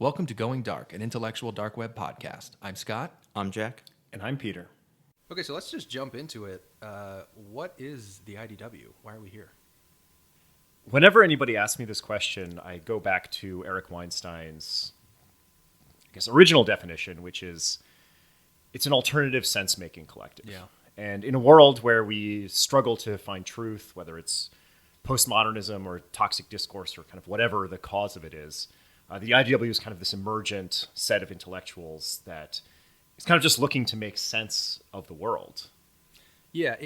Welcome to Going Dark, an intellectual dark web podcast. I'm Scott. I'm Jack. And I'm Peter. Okay, so let's just jump into it. What is the IDW? Why are we here? Whenever anybody asks me this question, I go back to Eric Weinstein's, original definition, which is it's an alternative sense-making collective. Yeah. And in a world where we struggle to find truth, whether it's postmodernism or toxic discourse or kind of whatever the cause of it is, the IDW is kind of this emergent set of intellectuals that is kind of just looking to make sense of the world. Yeah,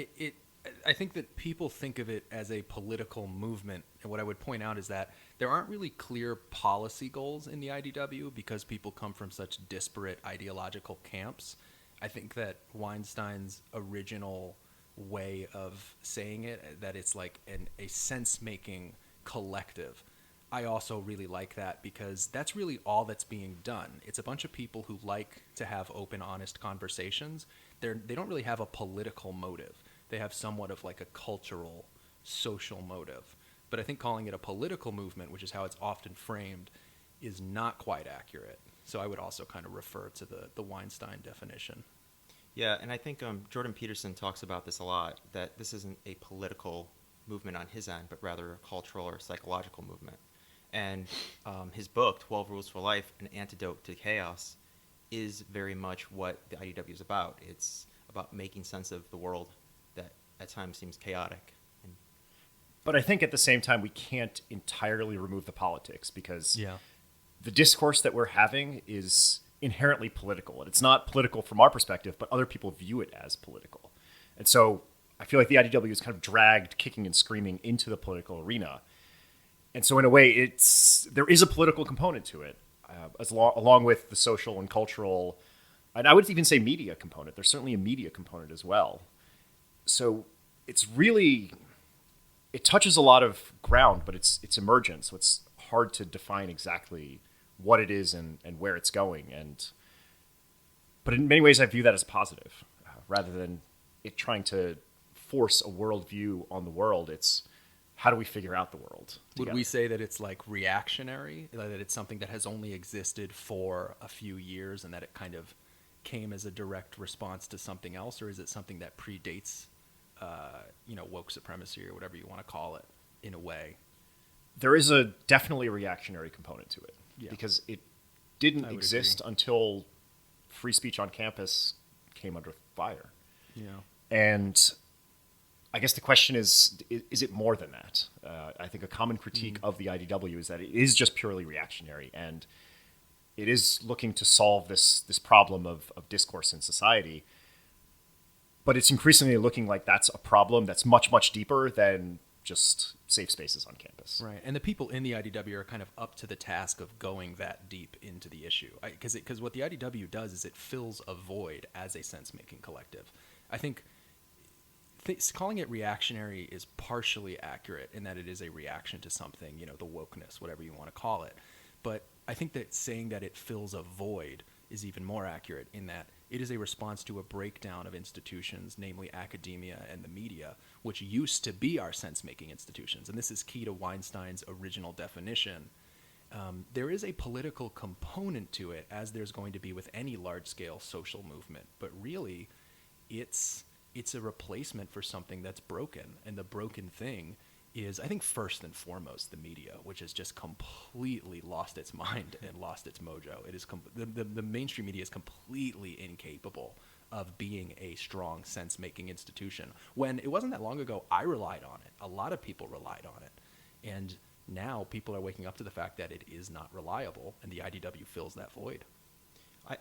I think that people think of it as a political movement, and what I would point out is that there aren't really clear policy goals in the IDW because people come from such disparate ideological camps. I think that Weinstein's original way of saying it, that it's like a sense-making collective, I also really like that because that's really all that's being done. It's a bunch of people who like to have open, honest conversations. They don't really have a political motive. They have somewhat of like a cultural, social motive. But I think calling it a political movement, which is how it's often framed, is not quite accurate. So I would also kind of refer to the Weinstein definition. Yeah, and I think Jordan Peterson talks about this a lot, that this isn't a political movement on his end, but rather a cultural or psychological movement. And his book, 12 Rules for Life, An Antidote to Chaos, is very much what the IDW is about. It's about making sense of the world that at times seems chaotic. But I think at the same time, we can't entirely remove the politics because Yeah. the discourse that we're having is inherently political. And it's not political from our perspective, but other people view it as political. And so I feel like the IDW is kind of dragged kicking and screaming into the political arena. And so in a way, there is a political component to it, along with the social and cultural, and I would even say media component. There's certainly a media component as well. So it touches a lot of ground, but it's emergent, so it's hard to define exactly what it is and where it's going. But in many ways, I view that as positive, rather than it trying to force a worldview on the world. It's how do we figure out the world together? Would we say that it's like reactionary, that it's something that has only existed for a few years and that it kind of came as a direct response to something else, or is it something that predates, woke supremacy or whatever you want to call it, in a way? There is definitely a reactionary component to it, because it didn't exist until free speech on campus came under fire. Yeah. And I guess the question is it more than that? I think a common critique of the IDW is that it is just purely reactionary, and it is looking to solve this problem of discourse in society. But it's increasingly looking like that's a problem that's much, much deeper than just safe spaces on campus. Right. And the people in the IDW are kind of up to the task of going that deep into the issue. Because what the IDW does is it fills a void as a sense-making collective. I think calling it reactionary is partially accurate in that it is a reaction to something, the wokeness, whatever you want to call it. But I think that saying that it fills a void is even more accurate in that it is a response to a breakdown of institutions, namely academia and the media, which used to be our sense-making institutions. And this is key to Weinstein's original definition. There is a political component to it, as there's going to be with any large-scale social movement. But really, it's a replacement for something that's broken. And the broken thing is, I think, first and foremost, the media, which has just completely lost its mind and lost its mojo. It is the mainstream media is completely incapable of being a strong sense-making institution. When it wasn't that long ago, I relied on it. A lot of people relied on it. And now people are waking up to the fact that it is not reliable, and the IDW fills that void.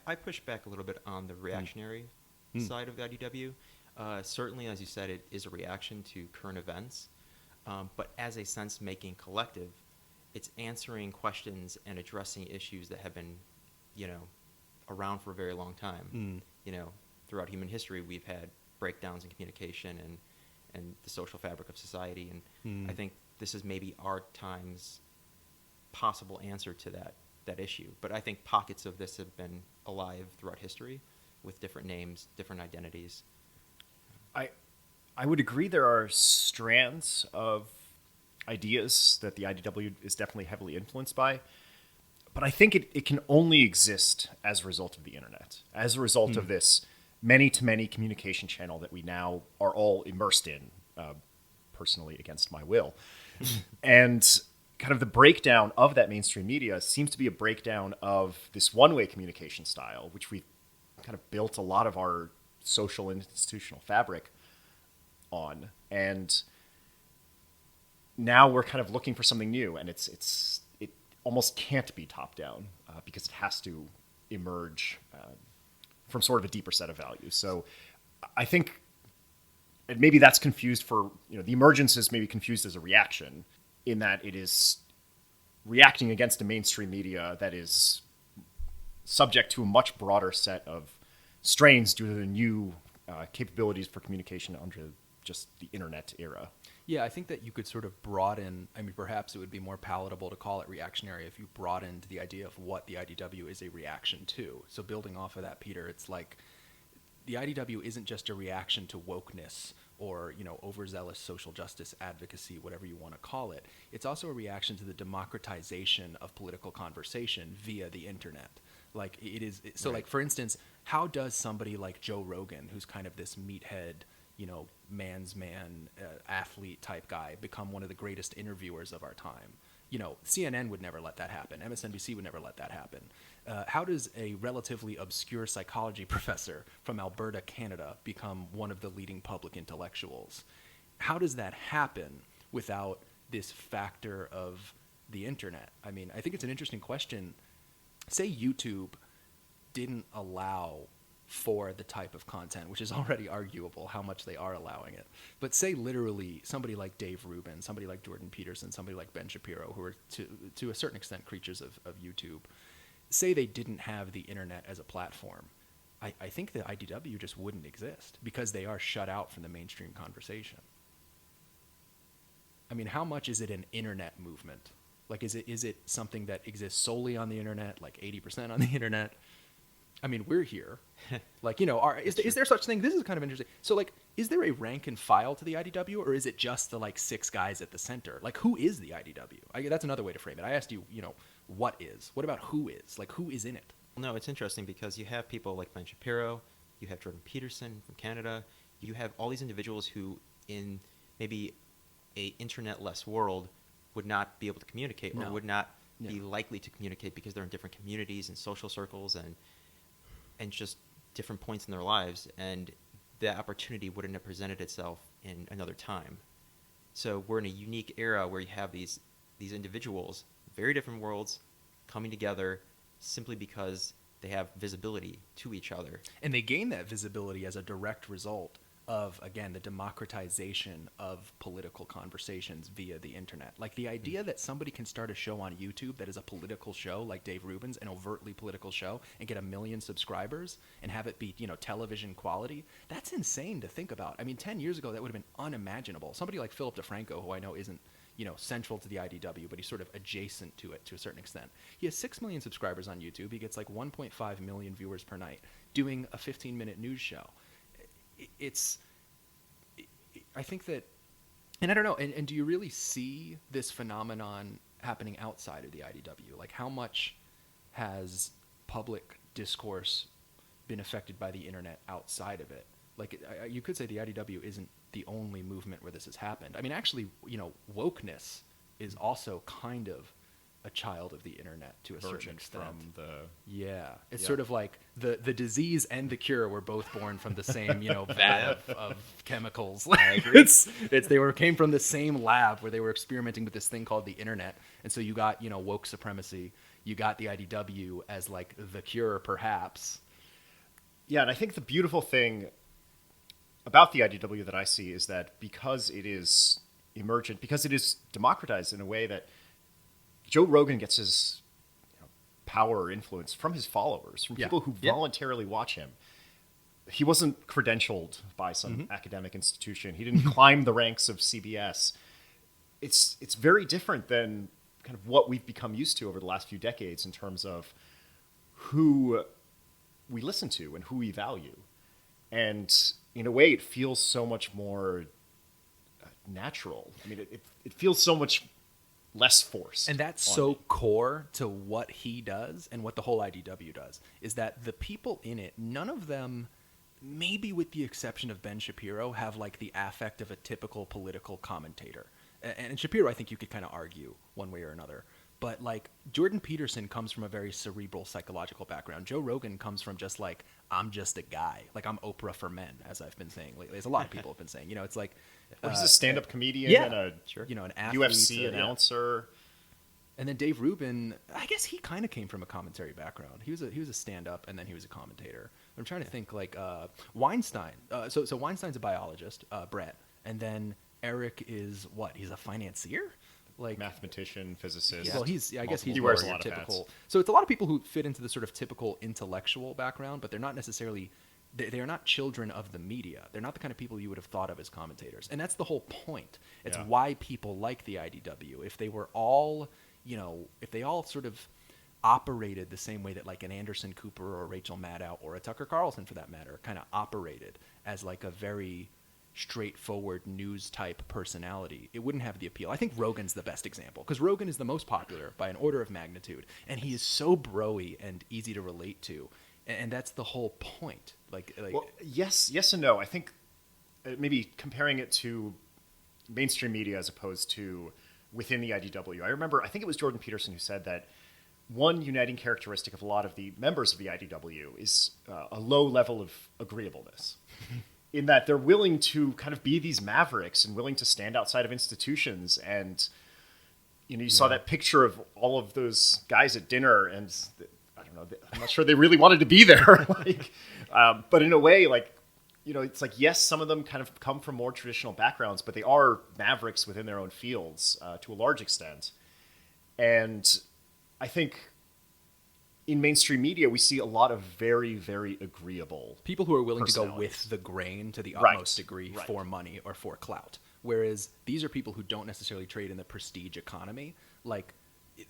I push back a little bit on the reactionary side of the IDW. Certainly, as you said, it is a reaction to current events. But as a sense-making collective, it's answering questions and addressing issues that have been, around for a very long time. Throughout human history, we've had breakdowns in communication and the social fabric of society. And I think this is maybe our time's possible answer to that issue. But I think pockets of this have been alive throughout history with different names, different identities. I would agree there are strands of ideas that the IDW is definitely heavily influenced by, But I think it can only exist as a result of the internet, as a result of this many-to-many communication channel that we now are all immersed in, personally against my will. And kind of the breakdown of that mainstream media seems to be a breakdown of this one-way communication style, which we've kind of built a lot of our social and institutional fabric on. And now we're kind of looking for something new, and it almost can't be top down because it has to emerge from sort of a deeper set of values. So I think, and maybe that's confused for, the emergence is maybe confused as a reaction in that it is reacting against a mainstream media that is subject to a much broader set of strains due to the new capabilities for communication under just the internet era. Yeah, I think that you could sort of broaden, perhaps it would be more palatable to call it reactionary if you broadened the idea of what the IDW is a reaction to. So building off of that, Peter, it's like the IDW isn't just a reaction to wokeness or, overzealous social justice advocacy, whatever you want to call it. It's also a reaction to the democratization of political conversation via the internet. Like like, for instance, how does somebody like Joe Rogan, who's kind of this meathead, man's man, athlete type guy, become one of the greatest interviewers of our time? CNN would never let that happen. MSNBC would never let that happen. How does a relatively obscure psychology professor from Alberta, Canada, become one of the leading public intellectuals? How does that happen without this factor of the internet? I think it's an interesting question. Say YouTube didn't allow for the type of content, which is already arguable how much they are allowing it. But say literally somebody like Dave Rubin, somebody like Jordan Peterson, somebody like Ben Shapiro, who are to a certain extent creatures of YouTube, say they didn't have the internet as a platform. I think the IDW just wouldn't exist because they are shut out from the mainstream conversation. How much is it an internet movement? Like, is it something that exists solely on the internet, like 80% on the internet? We're here. Like, is there such thing? This is kind of interesting. So, like, is there a rank and file to the IDW, or is it just the, like, six guys at the center? Like, who is the IDW? That's another way to frame it. I asked you, what is? What about who is? Like, who is in it? No, it's interesting because you have people like Ben Shapiro, you have Jordan Peterson from Canada, you have all these individuals who, in maybe a internet-less world, would not be able to communicate or would not be likely to communicate because they're in different communities and social circles and just different points in their lives, and that opportunity wouldn't have presented itself in another time. So we're in a unique era where you have these individuals, very different worlds, coming together simply because they have visibility to each other. And they gain that visibility as a direct result of, again, the democratization of political conversations via the internet. Like, the idea that somebody can start a show on YouTube that is a political show, like Dave Rubin's, an overtly political show, and get 1 million subscribers and have it be, television quality, that's insane to think about. 10 years ago, that would have been unimaginable. Somebody like Philip DeFranco, who I know isn't, central to the IDW, but he's sort of adjacent to it to a certain extent. He has 6 million subscribers on YouTube. He gets like 1.5 million viewers per night doing a 15-minute news show. I think that, and I don't know, and do you really see this phenomenon happening outside of the IDW? Like, how much has public discourse been affected by the internet outside of it? Like, you could say the IDW isn't the only movement where this has happened. Actually, wokeness is also kind of a child of the internet to a certain extent. It's sort of like the disease and the cure were both born from the same vat of chemicals. I agree. Came from the same lab where they were experimenting with this thing called the internet, and so you got woke supremacy, you got the IDW as like the cure, perhaps. Yeah, and I think the beautiful thing about the IDW that I see is that because it is emergent, because it is democratized in a way that Joe Rogan gets his power or influence from his followers, from people who voluntarily watch him. He wasn't credentialed by some academic institution. He didn't climb the ranks of CBS. It's very different than kind of what we've become used to over the last few decades in terms of who we listen to and who we value. And in a way, it feels so much more natural. It feels so much less force. And that's on so me. core to what he does and what the whole IDW does, is that the people in it, none of them, maybe with the exception of Ben Shapiro, have like the affect of a typical political commentator. And Shapiro, I think you could kind of argue one way or another. But like Jordan Peterson comes from a very cerebral psychological background. Joe Rogan comes from just like, I'm just a guy. Like I'm Oprah for men, as I've been saying lately. As a lot of people have been saying. You know, it's like Well, he's a stand-up comedian yeah, and a you know, an athlete, UFC yeah. announcer. And then Dave Rubin, I guess he kind of came from a commentary background. He was a stand-up, and then he was a commentator. I'm trying to think like Weinstein. So Weinstein's a biologist, Brett, and then Eric is what? He's a financier, like Mathematician, physicist. Well, I guess he's He more wears a your lot of typical. hats. So it's a lot of people who fit into the sort of typical intellectual background, but they're not necessarily. They are not children of the media. They're not the kind of people you would have thought of as commentators, and that's the whole point. It's Yeah. why people like the IDW. If they were all, you know, if they all sort of operated the same way that like an Anderson Cooper or Rachel Maddow or a Tucker Carlson, for that matter, kind of operated as like a very straightforward news type personality, it wouldn't have the appeal. I think Rogan's the best example because Rogan is the most popular by an order of magnitude, and he is so broy and easy to relate to, and that's the whole point. Like Well, yes and no. I think maybe comparing it to mainstream media as opposed to within the IDW. I remember, I think it was Jordan Peterson who said that one uniting characteristic of a lot of the members of the IDW is a low level of agreeableness. In that they're willing to kind of be these mavericks and willing to stand outside of institutions. And, you know, you saw that picture of all of those guys at dinner, and I don't know, I'm not sure they really wanted to be there. But in a way, like, you know, it's like, yes, some of them kind of come from more traditional backgrounds, but they are mavericks within their own fields to a large extent. And I think in mainstream media, we see a lot of very, very agreeable people who are willing to go personalities. with the grain to the Right, utmost degree right. for money or for clout. Whereas these are people who don't necessarily trade in the prestige economy. Like,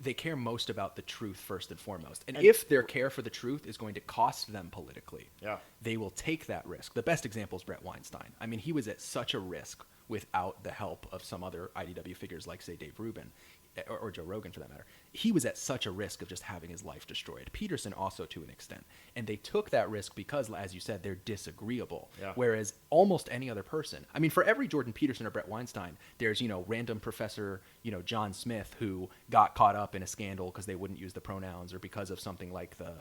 they care most about the truth first and foremost. And if their care for the truth is going to cost them politically, Yeah. they will take that risk. The best example is Brett Weinstein. I mean, he was at such a risk without the help of some other IDW figures like, say, Dave Rubin. Or Joe Rogan, for that matter. He was at such a risk of just having his life destroyed. Peterson also, to an extent. And they took that risk because, as you said, they're disagreeable. Yeah. Whereas almost any other person, I mean, for every Jordan Peterson or Brett Weinstein, there's, you know, random professor, you know, John Smith, who got caught up in a scandal because they wouldn't use the pronouns, or because of something like the,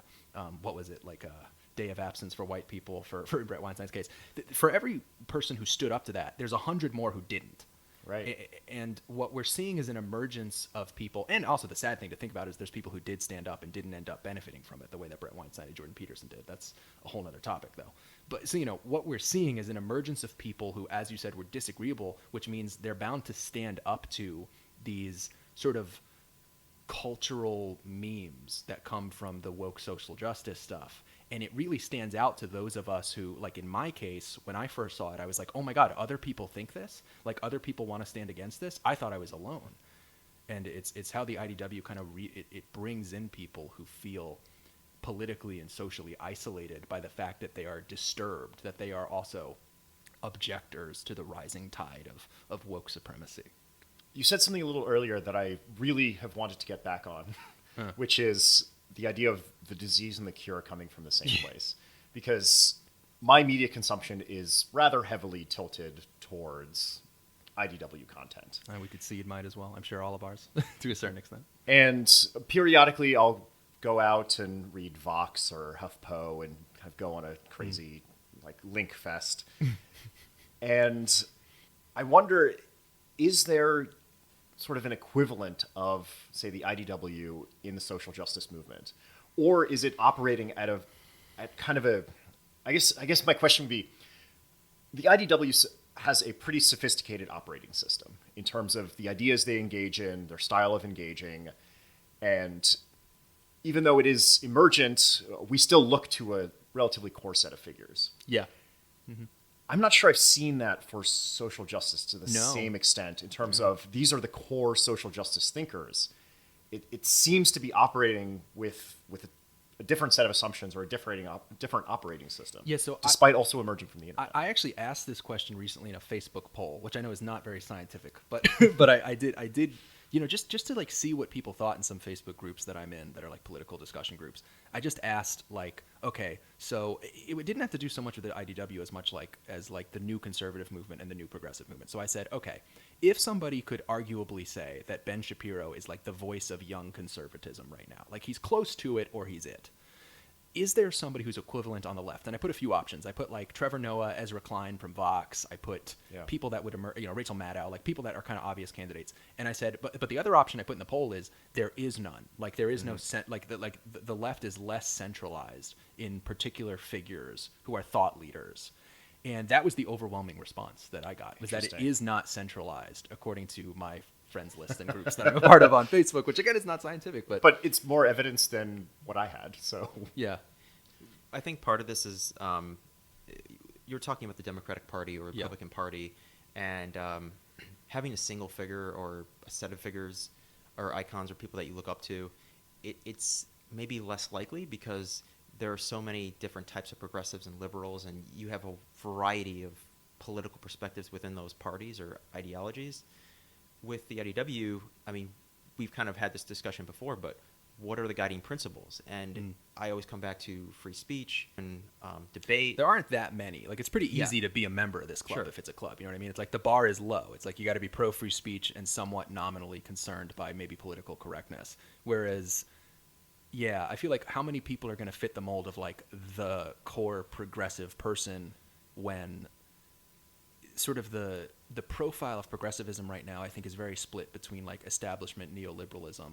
what was it, like a day of absence for white people for Brett Weinstein's case. For every person who stood up to that, there's 100 more who didn't. Right. And what we're seeing is an emergence of people, and also the sad thing to think about is there's people who did stand up and didn't end up benefiting from it the way that Brett Weinstein and Jordan Peterson did. That's a whole other topic, though. But so, you know, what we're seeing is an emergence of people who, as you said, were disagreeable, which means they're bound to stand up to these sort of cultural memes that come from the woke social justice stuff. And it really stands out to those of us who, like in my case, when I first saw it, I was like, oh my God, other people think this? Like, other people want to stand against this? I thought I was alone. And it's how the IDW kind of, it brings in people who feel politically and socially isolated by the fact that they are disturbed, that they are also objectors to the rising tide of woke supremacy. You said something a little earlier that I really have wanted to get back on, which is the idea of the disease and the cure coming from the same place. Because my media consumption is rather heavily tilted towards IDW content. We could see it might as well. I'm sure all of ours, to a certain extent. And periodically I'll go out and read Vox or HuffPo and kind of go on a crazy like link fest. And I wonder, is there sort of an equivalent of, say, the IDW in the social justice movement? Or is it operating at kind of a, I guess my question would be, the IDW has a pretty sophisticated operating system in terms of the ideas they engage in, their style of engaging, and even though it is emergent, we still look to a relatively core set of figures. Yeah. I'm not sure I've seen that for social justice to the same extent in terms of these are the core social justice thinkers. It seems to be operating with a different set of assumptions or a different operating system. Yeah, so despite also emerging from the internet. I actually asked this question recently in a Facebook poll, which I know is not very scientific, but but I did just to like see what people thought in some Facebook groups that I'm in that are like political discussion groups. I just asked like, okay, so it didn't have to do so much with the IDW as much as the new conservative movement and the new progressive movement. So I said, okay, if somebody could arguably say that Ben Shapiro is like the voice of young conservatism right now, like he's close to it or he's it. Is there somebody who's equivalent on the left? And I put a few options. I put like Trevor Noah, Ezra Klein from Vox. I put people that would emerge, Rachel Maddow, like people that are kind of obvious candidates. And I said, but the other option I put in the poll is there is none. Like there is no the left is less centralized in particular figures who are thought leaders. And that was the overwhelming response that I got, was that it is not centralized according to my friends list and groups that I'm a part of on Facebook, which again is not scientific, but it's more evidence than what I had. So yeah, I think part of this is you're talking about the Democratic Party or Republican Party, and having a single figure or a set of figures or icons or people that you look up to, it's maybe less likely because there are so many different types of progressives and liberals, and you have a variety of political perspectives within those parties or ideologies. With the IDW, I mean, we've kind of had this discussion before, but what are the guiding principles? And I always come back to free speech and debate. There aren't that many. Like, it's pretty easy to be a member of this club if it's a club. You know what I mean? It's like the bar is low. It's like you got to be pro free speech and somewhat nominally concerned by maybe political correctness. Whereas, I feel like how many people are going to fit the mold of like the core progressive person when sort of the profile of progressivism right now, I think, is very split between like establishment neoliberalism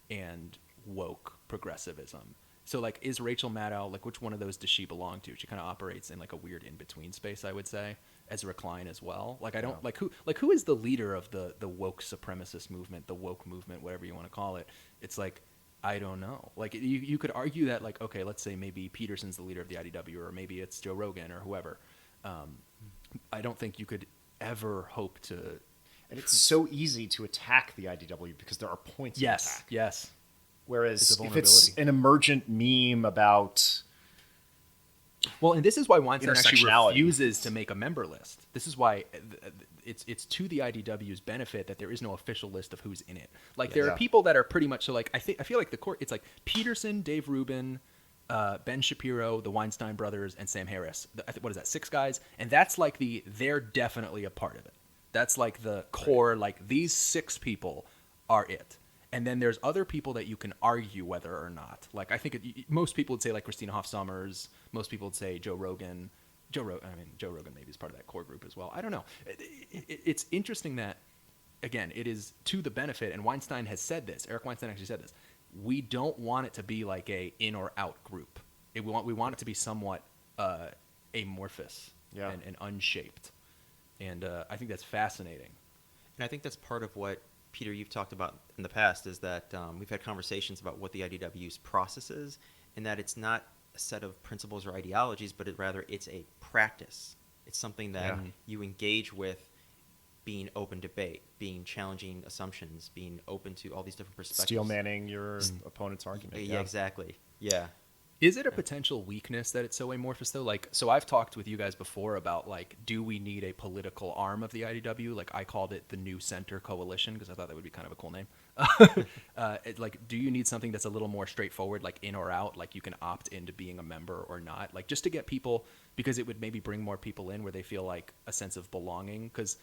and woke progressivism. So like, is Rachel Maddow, like which one of those does she belong to? She kind of operates in like a weird in-between space, I would say. Ezra Klein as well. Like I don't who is the leader of the woke supremacist movement, the woke movement, whatever you want to call it. It's like, I don't know. Like you could argue that like, okay, let's say maybe Peterson's the leader of the IDW, or maybe it's Joe Rogan or whoever. I don't think you could ever hope to. And it's so easy to attack the IDW because there are points of attack. Yes. Whereas if it's an emergent meme about... Well, and this is why Weinstein actually refuses to make a member list. This is why it's to the IDW's benefit that there is no official list of who's in it. Like there are people that are pretty much so like I feel like the court. It's like Peterson, Dave Rubin, Ben Shapiro, the Weinstein brothers, and Sam Harris. What is that? 6 guys, and that's like they're definitely a part of it. That's like the core. Like these 6 people are it. And then there's other people that you can argue whether or not. Like I think most people would say like Christina Hoff Sommers. Most people would say Joe Rogan. Joe Rogan maybe is part of that core group as well. I don't know. It's interesting that, again, it is to the benefit, and Weinstein has said this. Eric Weinstein actually said this. We don't want it to be like a in or out group. We want it to be somewhat amorphous and unshaped. And I think that's fascinating. And I think that's part of what, Peter, you've talked about in the past, is that we've had conversations about what the IDW's process is, and that it's not a set of principles or ideologies, but rather it's a practice. It's something that you engage with, being open debate, being challenging assumptions, being open to all these different perspectives. Steel manning your opponent's argument. Yeah, exactly. Yeah. Is it a potential weakness that it's so amorphous though? Like, so I've talked with you guys before about like, do we need a political arm of the IDW? Like I called it the New Center Coalition because I thought that would be kind of a cool name. Like, do you need something that's a little more straightforward, like in or out? Like you can opt into being a member or not, like just to get people, because it would maybe bring more people in where they feel like a sense of belonging. Because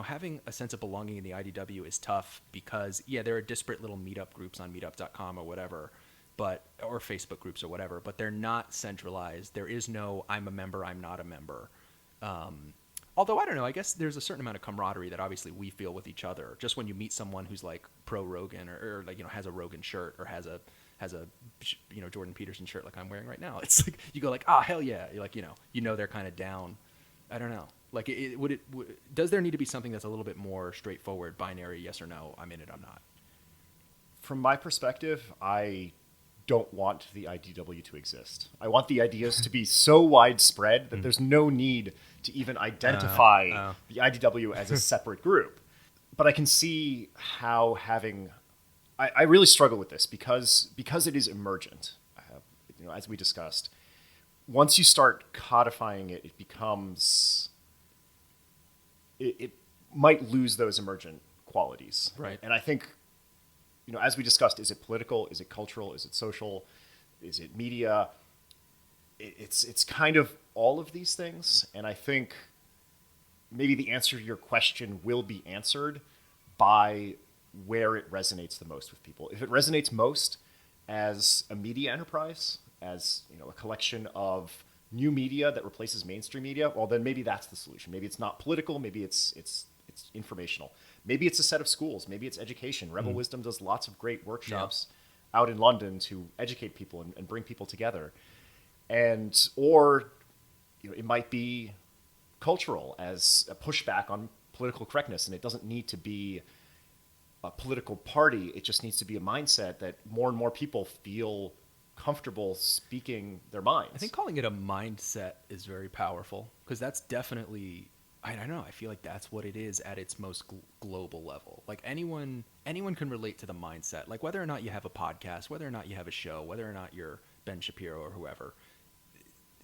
having a sense of belonging in the IDW is tough because there are disparate little meetup groups on meetup.com or whatever. Or Facebook groups or whatever, but they're not centralized. There is no I'm a member, I'm not a member. Although, I don't know, I guess there's a certain amount of camaraderie that obviously we feel with each other. Just when you meet someone who's like pro Rogan or like, has a Rogan shirt or has a Jordan Peterson shirt like I'm wearing right now. It's like, you go like, hell yeah. You're like, they're kind of down. I don't know. Like, does there need to be something that's a little bit more straightforward, binary, yes or no, I'm in it, I'm not? From my perspective, I don't want the IDW to exist. I want the ideas to be so widespread that there's no need to even identify the IDW as a separate group. But I can see how having... I really struggle with this because it is emergent, as we discussed. Once you start codifying it, it becomes... It might lose those emergent qualities. Right. And I think, as we discussed, is it political? Is it cultural? Is it social? Is it media? It's kind of all of these things. And I think maybe the answer to your question will be answered by where it resonates the most with people. If it resonates most as a media enterprise, as a collection of new media that replaces mainstream media, well, then maybe that's the solution. Maybe it's not political. Maybe it's informational. Maybe it's a set of schools. Maybe it's education. Rebel Wisdom does lots of great workshops out in London to educate people and bring people together. Or it might be cultural as a pushback on political correctness, and it doesn't need to be a political party. It just needs to be a mindset that more and more people feel comfortable speaking their minds. I think calling it a mindset is very powerful, because that's definitely, I don't know, I feel like that's what it is at its most global level. Like anyone can relate to the mindset. Like whether or not you have a podcast, whether or not you have a show, whether or not you're Ben Shapiro or whoever,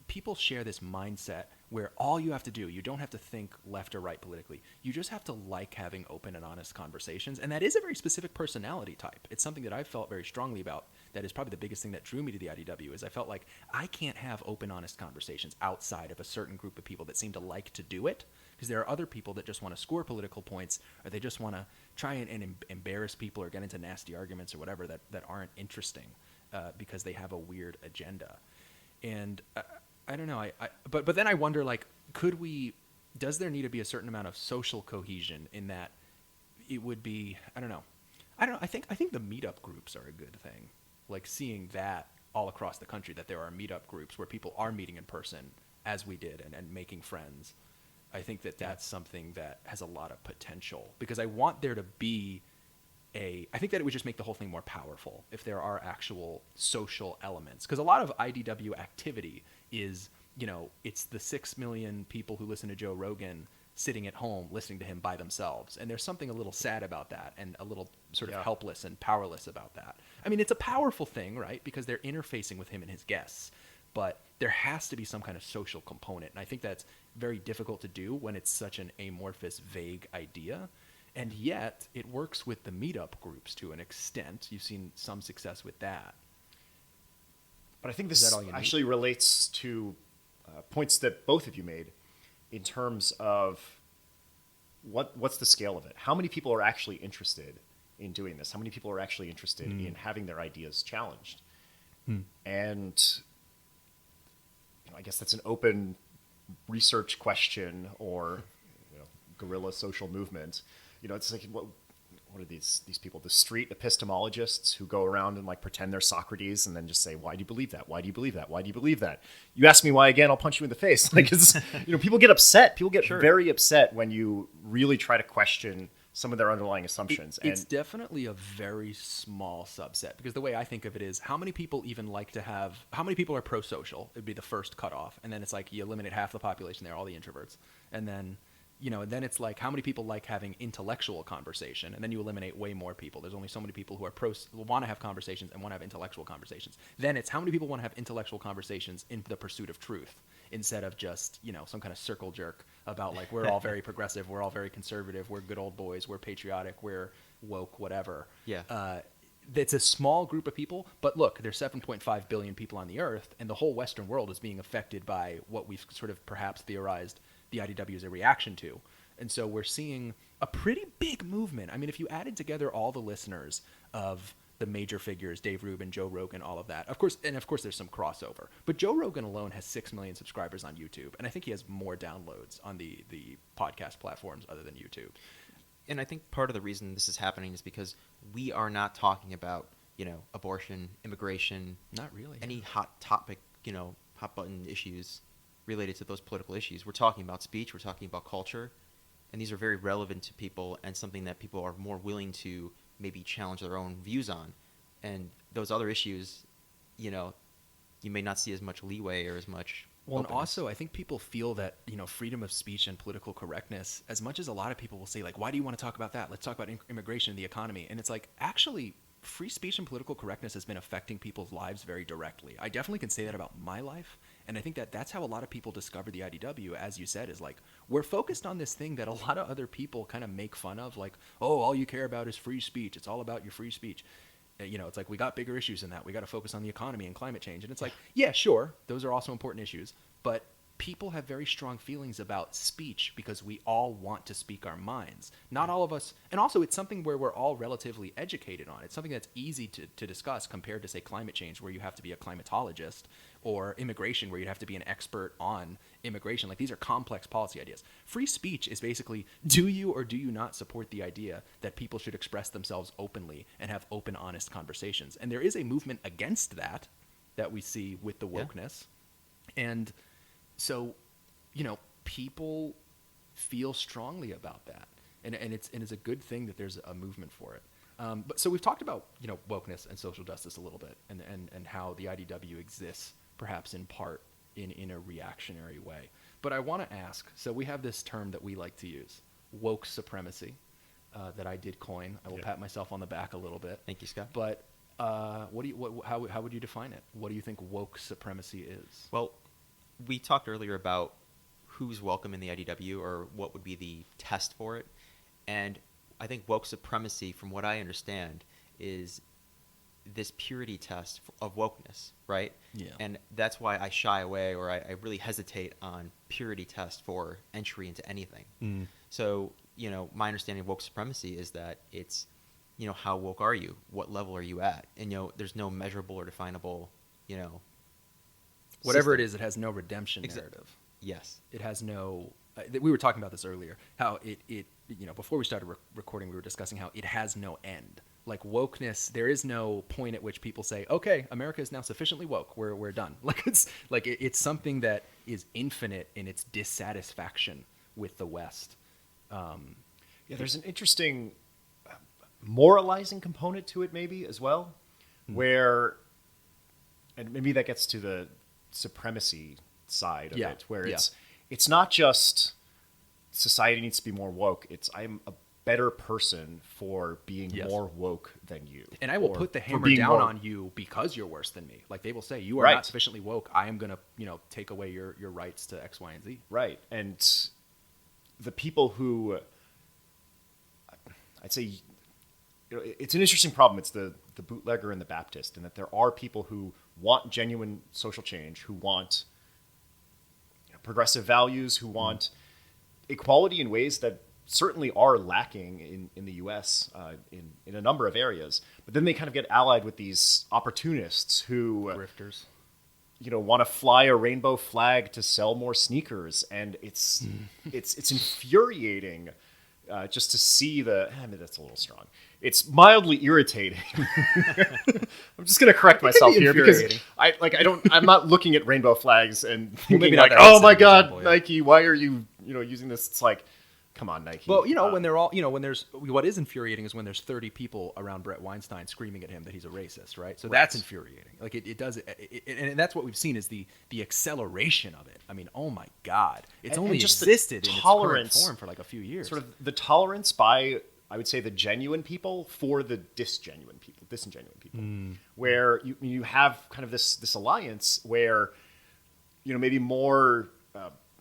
people share this mindset where all you have to do, you don't have to think left or right politically. You just have to like having open and honest conversations. And that is a very specific personality type. It's something that I felt very strongly about. That is probably the biggest thing that drew me to the IDW, is I felt like I can't have open, honest conversations outside of a certain group of people that seem to like to do it. Because there are other people that just want to score political points, or they just want to try and embarrass people or get into nasty arguments or whatever that aren't interesting because they have a weird agenda. And I don't know. But then I wonder, like, does there need to be a certain amount of social cohesion in that it would be, I don't know. I think the meetup groups are a good thing. Like seeing that all across the country, that there are meetup groups where people are meeting in person as we did and making friends. I think that's something that has a lot of potential, because I want there to be I think that it would just make the whole thing more powerful if there are actual social elements. Because a lot of IDW activity is, it's the 6 million people who listen to Joe Rogan sitting at home listening to him by themselves. And there's something a little sad about that, and a little sort of helpless and powerless about that. I mean, it's a powerful thing, right? Because they're interfacing with him and his guests. But there has to be some kind of social component. And I think that's very difficult to do when it's such an amorphous, vague idea. And yet, it works with the meetup groups to an extent. You've seen some success with that. But I think this actually relates to points that both of you made in terms of what's the scale of it. How many people are actually interested in doing this? How many people are actually interested in having their ideas challenged? And I guess that's an open research question, or guerrilla social movement. It's like, what are these people? The street epistemologists who go around and like pretend they're Socrates and then just say, "Why do you believe that? Why do you believe that? Why do you believe that?" You ask me why again, I'll punch you in the face. Like, it's, people get upset. People get very upset when you really try to question some of their underlying assumptions. It's definitely a very small subset, because the way I think of it is, how many people how many people are pro-social? It'd be the first cutoff. And then it's like you eliminate half the population there, all the introverts. And then, then it's like, how many people like having intellectual conversation? And then you eliminate way more people. There's only so many people who are want to have conversations and want to have intellectual conversations. Then it's how many people want to have intellectual conversations in the pursuit of truth, instead of just, some kind of circle jerk about like, we're all very progressive, we're all very conservative, we're good old boys, we're patriotic, we're woke, whatever. Yeah. It's a small group of people, but look, there's 7.5 billion people on the earth, and the whole Western world is being affected by what we've sort of perhaps theorized the IDW is a reaction to. And so we're seeing a pretty big movement. I mean, if you added together all the listeners of the major figures, Dave Rubin, Joe Rogan, all of that, of course there's some crossover, but Joe Rogan alone has 6 million subscribers on YouTube, and I think he has more downloads on the podcast platforms other than YouTube. And I think part of the reason this is happening is because we are not talking about, abortion, immigration, not really, any hot topic, hot button issues related to those political issues. We're talking about speech, we're talking about culture, and these are very relevant to people and something that people are more willing to maybe challenge their own views on. And those other issues, you may not see as much leeway or as much openness. And also I think people feel that, freedom of speech and political correctness, as much as a lot of people will say, like, why do you want to talk about that? Let's talk about immigration and the economy. And it's like, actually, free speech and political correctness has been affecting people's lives very directly. I definitely can say that about my life. And I think that that's how a lot of people discover the IDW, as you said, is like, we're focused on this thing that a lot of other people kind of make fun of, like, oh, all you care about is free speech. It's all about your free speech. It's like, we got bigger issues than that. We got to focus on the economy and climate change. And it's like, yeah, sure, those are also important issues. But people have very strong feelings about speech because we all want to speak our minds. Not all of us, and also it's something where we're all relatively educated on. It's something that's easy to discuss compared to, say, climate change, where you have to be a climatologist, or immigration, where you'd have to be an expert on immigration. Like, these are complex policy ideas. Free speech is basically, do you or do you not support the idea that people should express themselves openly and have open, honest conversations? And there is a movement against that we see with the wokeness. Yeah. And so, people feel strongly about that, and it's a good thing that there's a movement for it. But so we've talked about wokeness and social justice a little bit, and how the IDW exists perhaps in part in a reactionary way. But I want to ask. So we have this term that we like to use, woke supremacy, that I did coin. I will pat myself on the back a little bit. Thank you, Scott. But how would you define it? What do you think woke supremacy is? Well, we talked earlier about who's welcome in the IDW, or what would be the test for it. And I think woke supremacy, from what I understand, is this purity test of wokeness, right? Yeah. And that's why I shy away, or I really hesitate on purity test for entry into anything. Mm. So, my understanding of woke supremacy is that it's, how woke are you? What level are you at? And, there's no measurable or definable, whatever system. it is, it has no redemption narrative. Yes. It has no... we were talking about this earlier, how it before we started recording, we were discussing how it has no end. Like, wokeness, there is no point at which people say, okay, America is now sufficiently woke, we're done. Like, it's something that is infinite in its dissatisfaction with the West. There's an interesting moralizing component to it, maybe, as well, where, and maybe that gets to the supremacy side of it, where it's not just society needs to be more woke. It's, I'm a better person for being more woke than you. And I will put the hammer down on you because you're worse than me. Like, they will say, you are not sufficiently woke. I am going to, take away your rights to X, Y, and Z. Right. And the people who, I'd say, it's an interesting problem. It's the bootlegger and the Baptist, and that there are people who want genuine social change, who want progressive values, who want equality in ways that certainly are lacking in the U.S. In a number of areas. But then they kind of get allied with these opportunists who grifters, want to fly a rainbow flag to sell more sneakers, and it's infuriating just to see that's a little strong. It's mildly irritating. I'm just going to correct myself here because I'm not looking at rainbow flags and thinking like, oh my God, example, Nike, why are you, using this? It's like, come on, Nike. Well, when they're all, when there's, what is infuriating is when there's 30 people around Brett Weinstein screaming at him that he's a racist, right? So that's infuriating. Like, it does, and that's what we've seen is the acceleration of it. I mean, oh my God. It's only just existed in its current form for like a few years. Sort of the tolerance by, I would say, the genuine people for the disingenuine people, where you have kind of this alliance where, maybe more,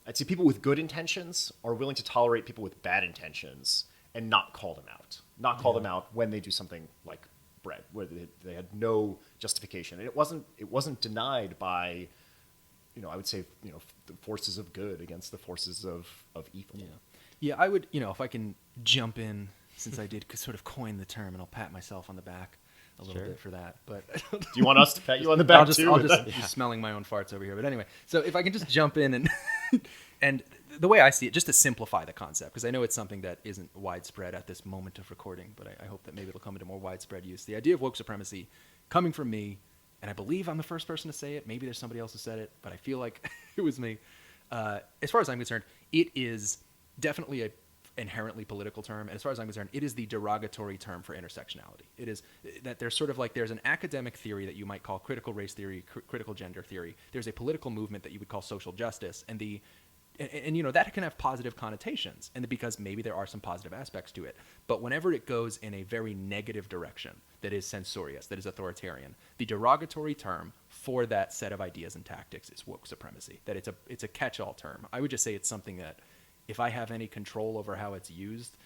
I'd say people with good intentions are willing to tolerate people with bad intentions and not call them out. Not call them out when they do something like Brett, where they had no justification. And it wasn't denied by, I would say, the forces of good against the forces of evil. Yeah, I would, if I can jump in, since I did sort of coin the term, and I'll pat myself on the back a little bit for that. But do you want us to pat you on the back too? I'll just smelling my own farts over here. But anyway, so if I can just jump in and the way I see it, just to simplify the concept, because I know it's something that isn't widespread at this moment of recording, but I hope that maybe it'll come into more widespread use. The idea of woke supremacy coming from me, and I believe I'm the first person to say it. Maybe there's somebody else who said it, but I feel like it was me. As far as I'm concerned, it is definitely a inherently political term, and as far as I'm concerned, it is the derogatory term for intersectionality. It is that there's sort of like, there's an academic theory that you might call critical race theory, critical gender theory. There's a political movement that you would call social justice, and the and you know, that can have positive connotations, and because maybe there are some positive aspects to it. But whenever it goes in a very negative direction, that is censorious, that is authoritarian, the derogatory term for that set of ideas and tactics is woke supremacy. That it's a catch-all term. I would just say it's something that, if I have any control over how it's used,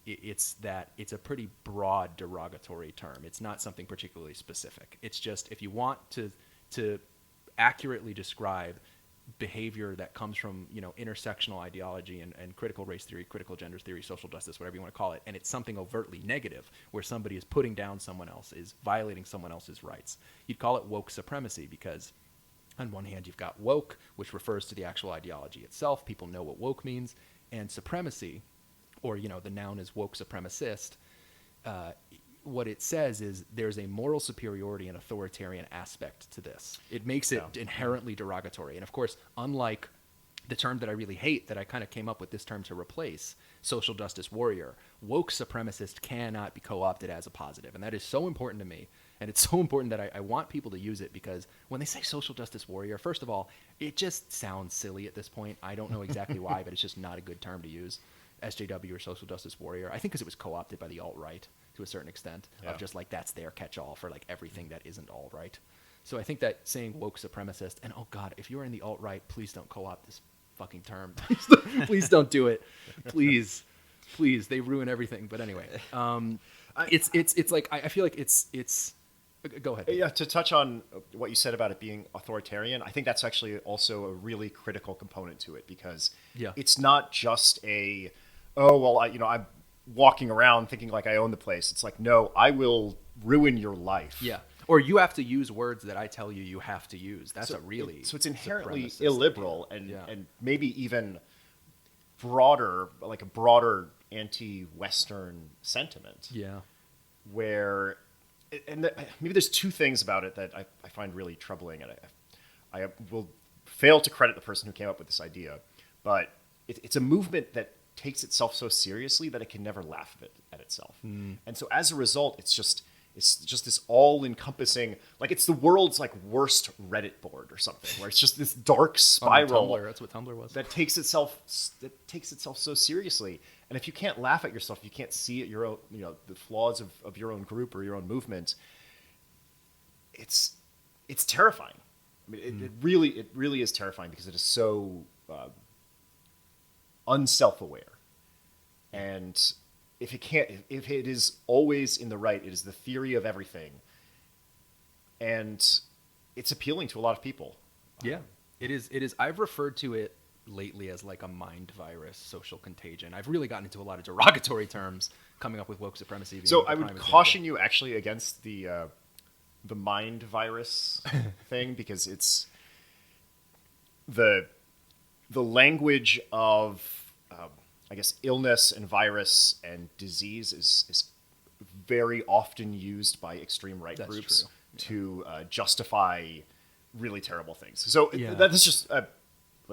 it's a pretty broad derogatory term. It's not something particularly specific. It's just, if you want to accurately describe behavior that comes from, you know, intersectional ideology and critical race theory, critical gender theory, social justice, whatever you want to call it, and it's something overtly negative where somebody is putting down someone else, is violating someone else's rights, you'd call it woke supremacy, because on one hand you've got woke, which refers to the actual ideology itself. People know what woke means. And supremacy, or, you know, the noun is woke supremacist, what it says is there's a moral superiority and authoritarian aspect to this. It makes it inherently derogatory. And of course, unlike the term that I really hate, that I kind of came up with this term to replace, social justice warrior, woke supremacist cannot be co-opted as a positive. And that is so important to me. And it's so important that I want people to use it, because when they say social justice warrior, first of all, it just sounds silly at this point. I don't know exactly why, but it's just not a good term to use. SJW or social justice warrior. I think because it was co-opted by the alt-right to a certain extent, of just like, that's their catch-all for like everything that isn't alt-right. So I think that saying woke supremacist, and oh God, if you're in the alt-right, please don't co-opt this fucking term. Please don't do it. Please, they ruin everything. But anyway, it's like, I feel like it's. Go ahead. Yeah, to touch on what you said about it being authoritarian, I think that's actually also a really critical component to it, because it's not just a, I'm walking around thinking like I own the place. It's like, no, I will ruin your life. Yeah. Or you have to use words that I tell you have to use. That's so it's inherently illiberal and maybe even broader, like a broader anti-Western sentiment. Yeah. Where, maybe there's two things about it that I find really troubling, and I will fail to credit the person who came up with this idea, but it's a movement that takes itself so seriously that it can never laugh at itself. And so as a result, it's just this all-encompassing, like it's the world's like worst Reddit board or something, where it's just this dark spiral. Tumblr, that's what Tumblr was. That takes itself so seriously. And if you can't laugh at yourself, you can't see at your own, you know, the flaws of your own group or your own movement. It's terrifying. I mean, it really is terrifying, because it is so unself-aware. And if it is always in the right, it is the theory of everything, and it's appealing to a lot of people. Yeah, it is. I've referred to it lately as like a mind virus, social contagion. I've really gotten into a lot of derogatory terms coming up with woke supremacy. So I would caution you actually against the mind virus thing, because it's the language of I guess illness and virus and disease is very often used by extreme right groups to justify really terrible things. So that's just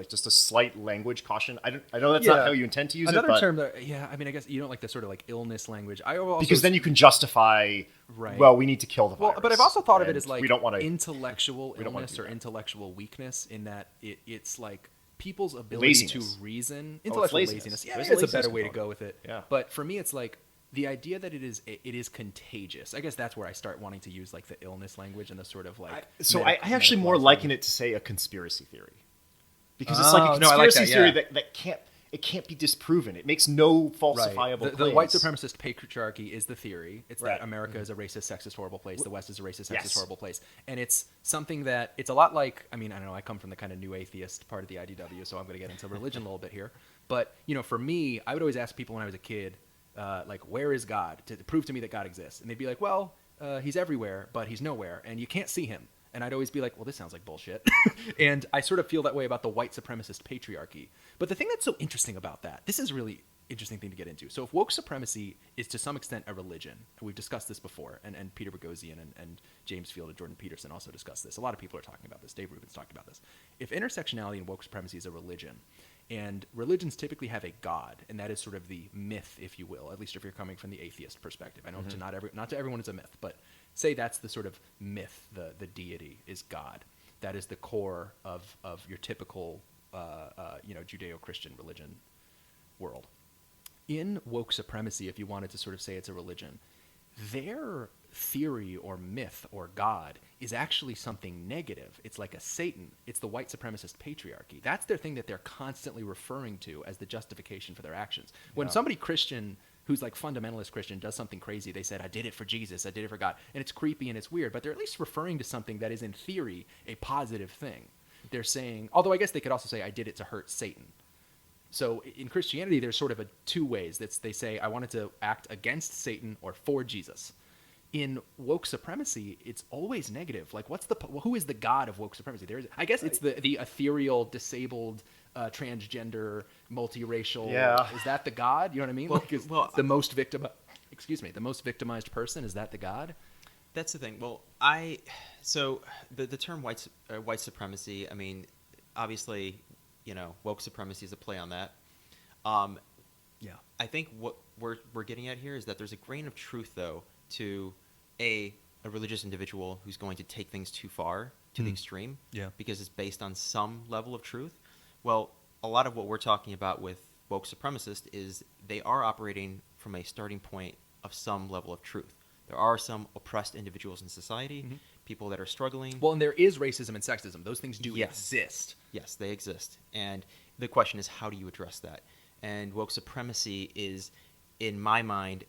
just a slight language caution. I know that's not how you intend to use Another it. Another term that, I mean, I guess you don't like the sort of like illness language. Because then you can justify, well, we need to kill the virus. Well, but I've also thought of it as like we don't want to, intellectual illness or intellectual weakness, in that it's like people's ability to reason. Intellectual laziness. Yeah, it's a better way to go with it. Yeah. But for me, it's like the idea that it is contagious. I guess that's where I start wanting to use like the illness language and the sort of like. I actually more liken it to, say, a conspiracy theory. Because it's like a conspiracy theory that can't be disproven. It makes no falsifiable claims. The white supremacist patriarchy is the theory. It's that America is a racist, sexist, horrible place. The West is a racist, sexist, horrible place. And it's something that, it's a lot like, I mean, I don't know, I come from the kind of new atheist part of the IDW, so I'm going to get into religion a little bit here. But, you know, for me, I would always ask people when I was a kid, like, where is God? To prove to me that God exists. And they'd be like, well, he's everywhere, but he's nowhere, and you can't see him. And I'd always be like, well, this sounds like bullshit. And I sort of feel that way about the white supremacist patriarchy. But the thing that's so interesting about that, this is a really interesting thing to get into. So if woke supremacy is to some extent a religion, and we've discussed this before, and Peter Boghossian and James Field and Jordan Peterson also discussed this. A lot of people are talking about this. Dave Rubin's talked about this. If intersectionality and woke supremacy is a religion, and religions typically have a god, and that is sort of the myth, if you will, at least if you're coming from the atheist perspective. I know not to everyone it's a myth, but say that's the sort of myth, the deity is God. That is the core of your typical Judeo-Christian religion world. In woke supremacy, if you wanted to sort of say it's a religion, their theory or myth or God is actually something negative. It's like a Satan. It's the white supremacist patriarchy. That's their thing that they're constantly referring to as the justification for their actions. When somebody Christian who's like fundamentalist Christian does something crazy, they said, I did it for Jesus, I did it for God. And it's creepy and it's weird, but they're at least referring to something that is in theory a positive thing. They're saying, although I guess they could also say, I did it to hurt Satan. So in Christianity, there's sort of two ways. They say, I wanted to act against Satan or for Jesus. In woke supremacy, it's always negative. Like, who is the God of woke supremacy? I guess it's the ethereal, disabled, transgender, multiracial. Yeah. Is that the God? You know what I mean? Well, the most victimized person, is that the God? That's the thing. Well, so the term white supremacy, I mean, obviously, woke supremacy is a play on that. Yeah. I think what we're getting at here is that there's a grain of truth, though, to a religious individual who's going to take things too far to the extreme, because it's based on some level of truth. Well, a lot of what we're talking about with woke supremacists is they are operating from a starting point of some level of truth. There are some oppressed individuals in society, people that are struggling. Well, and there is racism and sexism. Those things do exist. Yes, they exist. And the question is, how do you address that? And woke supremacy is, in my mind,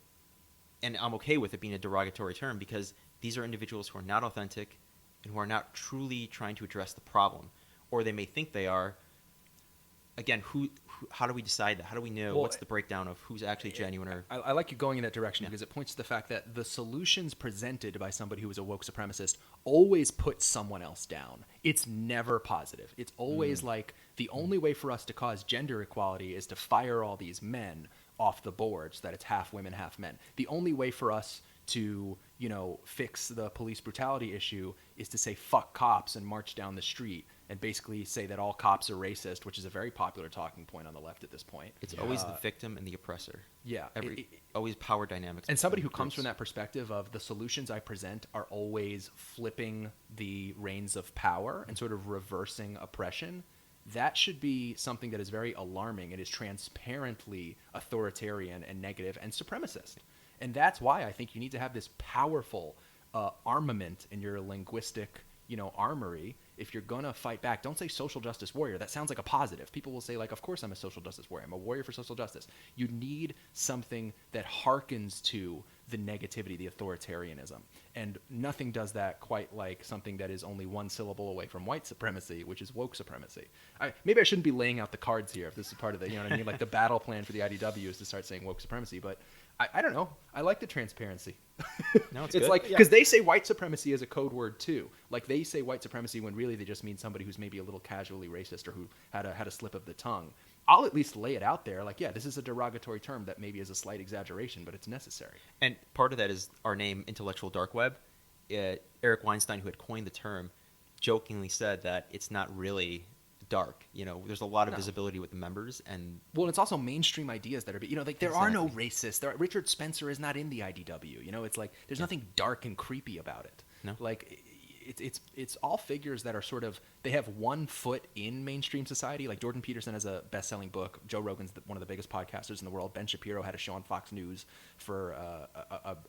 and I'm okay with it being a derogatory term, because these are individuals who are not authentic and who are not truly trying to address the problem. Or they may think they are. Again, how do we decide that? How do we know what's the breakdown of who's actually genuine? Or I like you going in that direction because it points to the fact that the solutions presented by somebody who is a woke supremacist always put someone else down. It's never positive. It's always like the only way for us to cause gender equality is to fire all these men off the board so that it's half women, half men. The only way for us to, fix the police brutality issue is to say fuck cops and march down the street and basically say that all cops are racist, which is a very popular talking point on the left at this point. It's always the victim and the oppressor. Yeah. Always power dynamics. And somebody who comes from that perspective of the solutions I present are always flipping the reins of power and sort of reversing oppression, that should be something that is very alarming. It is transparently authoritarian and negative and supremacist. And that's why I think you need to have this powerful armament in your linguistic, armory. If you're going to fight back, don't say social justice warrior. That sounds like a positive. People will say, like, of course I'm a social justice warrior. I'm a warrior for social justice. You need something that harkens to the negativity, the authoritarianism. And nothing does that quite like something that is only one syllable away from white supremacy, which is woke supremacy. Maybe I shouldn't be laying out the cards here if this is part of the, you know what I mean? Like the battle plan for the IDW is to start saying woke supremacy, but I don't know. I like the transparency. No, it's good. Like, because they say white supremacy as a code word too. Like they say white supremacy when really they just mean somebody who's maybe a little casually racist or who had a slip of the tongue. I'll at least lay it out there. Like, yeah, this is a derogatory term that maybe is a slight exaggeration, but it's necessary. And part of that is our name, Intellectual Dark Web. Eric Weinstein, who had coined the term, jokingly said that it's not really dark. There's a lot of visibility with the members, and it's also mainstream ideas that are, like there are no racists. Richard Spencer is not in the IDW. It's like there's nothing dark and creepy about it. No, like it's all figures that are sort of, they have one foot in mainstream society. Like Jordan Peterson has a best-selling book. Joe Rogan's one of the biggest podcasters in the world. Ben Shapiro had a show on Fox News for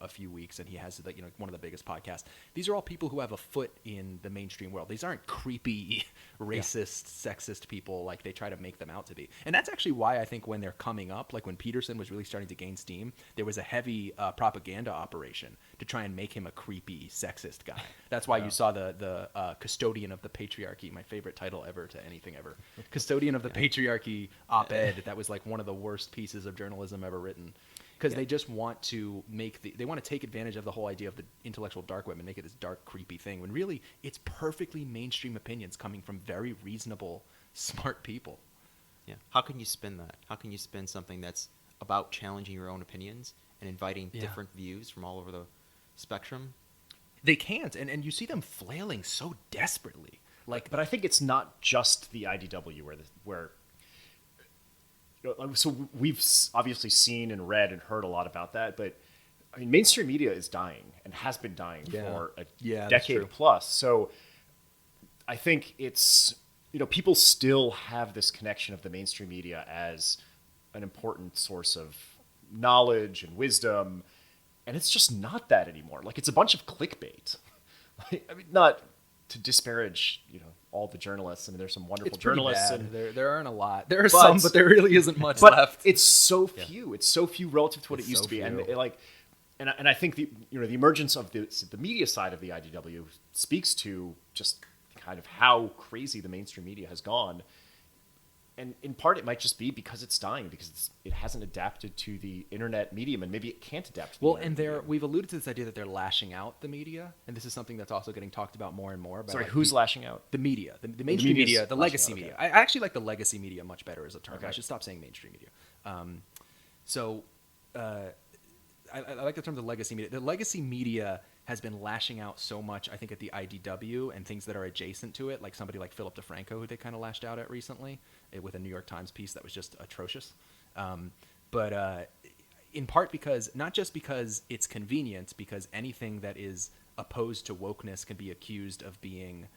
a few weeks, and he has one of the biggest podcasts. These are all people who have a foot in the mainstream world. These aren't creepy, racist, sexist people like they try to make them out to be. And that's actually why I think when they're coming up, like when Peterson was really starting to gain steam, there was a heavy propaganda operation to try and make him a creepy, sexist guy. That's why you saw the custodian of the patriarchy, my favorite title ever to anything ever. Custodian of the patriarchy op-ed. That was like one of the worst pieces of journalism ever written. Because they just want to they want to take advantage of the whole idea of the intellectual dark web and make it this dark, creepy thing, when really it's perfectly mainstream opinions coming from very reasonable, smart people. Yeah. How can you spin that? How can you spin something that's about challenging your own opinions and inviting different views from all over the spectrum? They can't, and you see them flailing so desperately. But I think it's not just the IDW where so we've obviously seen and read and heard a lot about that, but I mean, mainstream media is dying and has been dying for a decade plus. So I think it's people still have this connection of the mainstream media as an important source of knowledge and wisdom, and it's just not that anymore. Like, it's a bunch of clickbait. Like, I mean, not to disparage, all the journalists. I mean, there's some wonderful It's pretty journalists. bad. And there aren't a lot. There are some, but there really isn't much but left. it's so few. It's so few relative to what It's it used so to be. few. And I think the emergence of the media side of the IDW speaks to just kind of how crazy the mainstream media has gone. And in part, it might just be because it's dying, because it hasn't adapted to the internet medium, and maybe it can't adapt to the internet medium. We've alluded to this idea that they're lashing out the media, and this is something that's also getting talked about more and more. Sorry, who's lashing out? The media, the mainstream media's media, the lashing legacy out, media. okay. I actually like the legacy media much better as a term. Okay. I should stop saying mainstream media. I like the term the legacy media. The legacy media has been lashing out so much, I think, at the IDW and things that are adjacent to it, like somebody like Philip DeFranco, who they kind of lashed out at recently with a New York Times piece that was just atrocious. But in part because, not just because it's convenient, because anything that is opposed to wokeness can be accused of being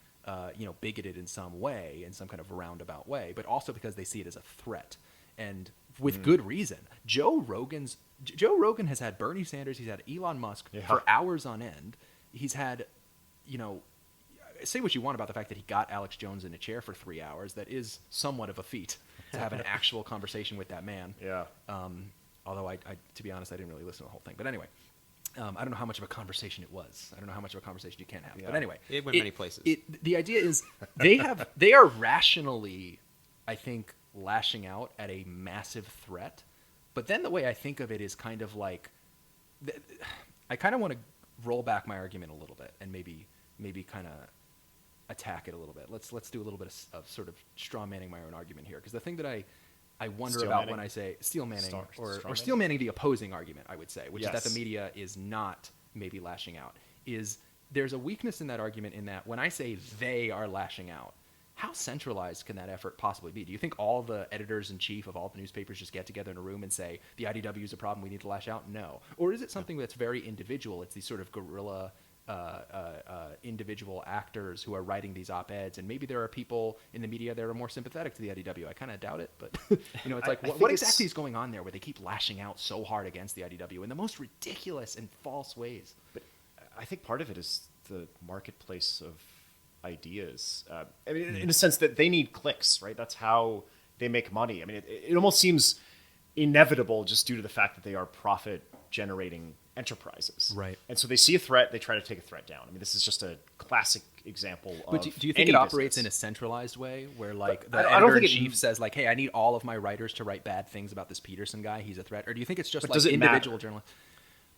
bigoted in some way, in some kind of roundabout way, but also because they see it as a threat. And with good reason. Joe Rogan has had Bernie Sanders, he's had Elon Musk for hours on end. He's had, say what you want about the fact that he got Alex Jones in a chair for 3 hours. That is somewhat of a feat to have an actual conversation with that man. Yeah. Although I, to be honest, I didn't really listen to the whole thing. But anyway, I don't know how much of a conversation it was. I don't know how much of a conversation you can have. Yeah. But anyway, It went many places. The idea is they are rationally, I think, lashing out at a massive threat. But then the way I think of it is kind of like, I kind of want to roll back my argument a little bit and maybe kind of attack it a little bit. Let's do a little bit of sort of straw manning my own argument here, because the thing that I wonder Steel about manning? when I say steel manning Straw or steel manning the opposing argument, I would say, which is Yes. that the media is not maybe lashing out, is there's a weakness in that argument in that when I say they are lashing out, how centralized can that effort possibly be? Do you think all the editors-in-chief of all the newspapers just get together in a room and say, the IDW is a problem, we need to lash out? No. Or is it something that's very individual? It's these sort of guerrilla individual actors who are writing these op-eds, and maybe there are people in the media that are more sympathetic to the IDW. I kind of doubt it, but it's like, what exactly is going on there where they keep lashing out so hard against the IDW in the most ridiculous and false ways? But I think part of it is the marketplace of ideas. I mean, in a sense that they need clicks, right? That's how they make money. I mean, it almost seems inevitable just due to the fact that they are profit-generating enterprises. Right. And so they see a threat, they try to take a threat down. I mean, this is just a classic example of But do you think any it operates business. in a centralized way where, like, But the I don't think editor-in-chief says, like, hey, I need all of my writers to write bad things about this Peterson guy. He's a threat. Or do you think it's just But like does it individual matter? journalists?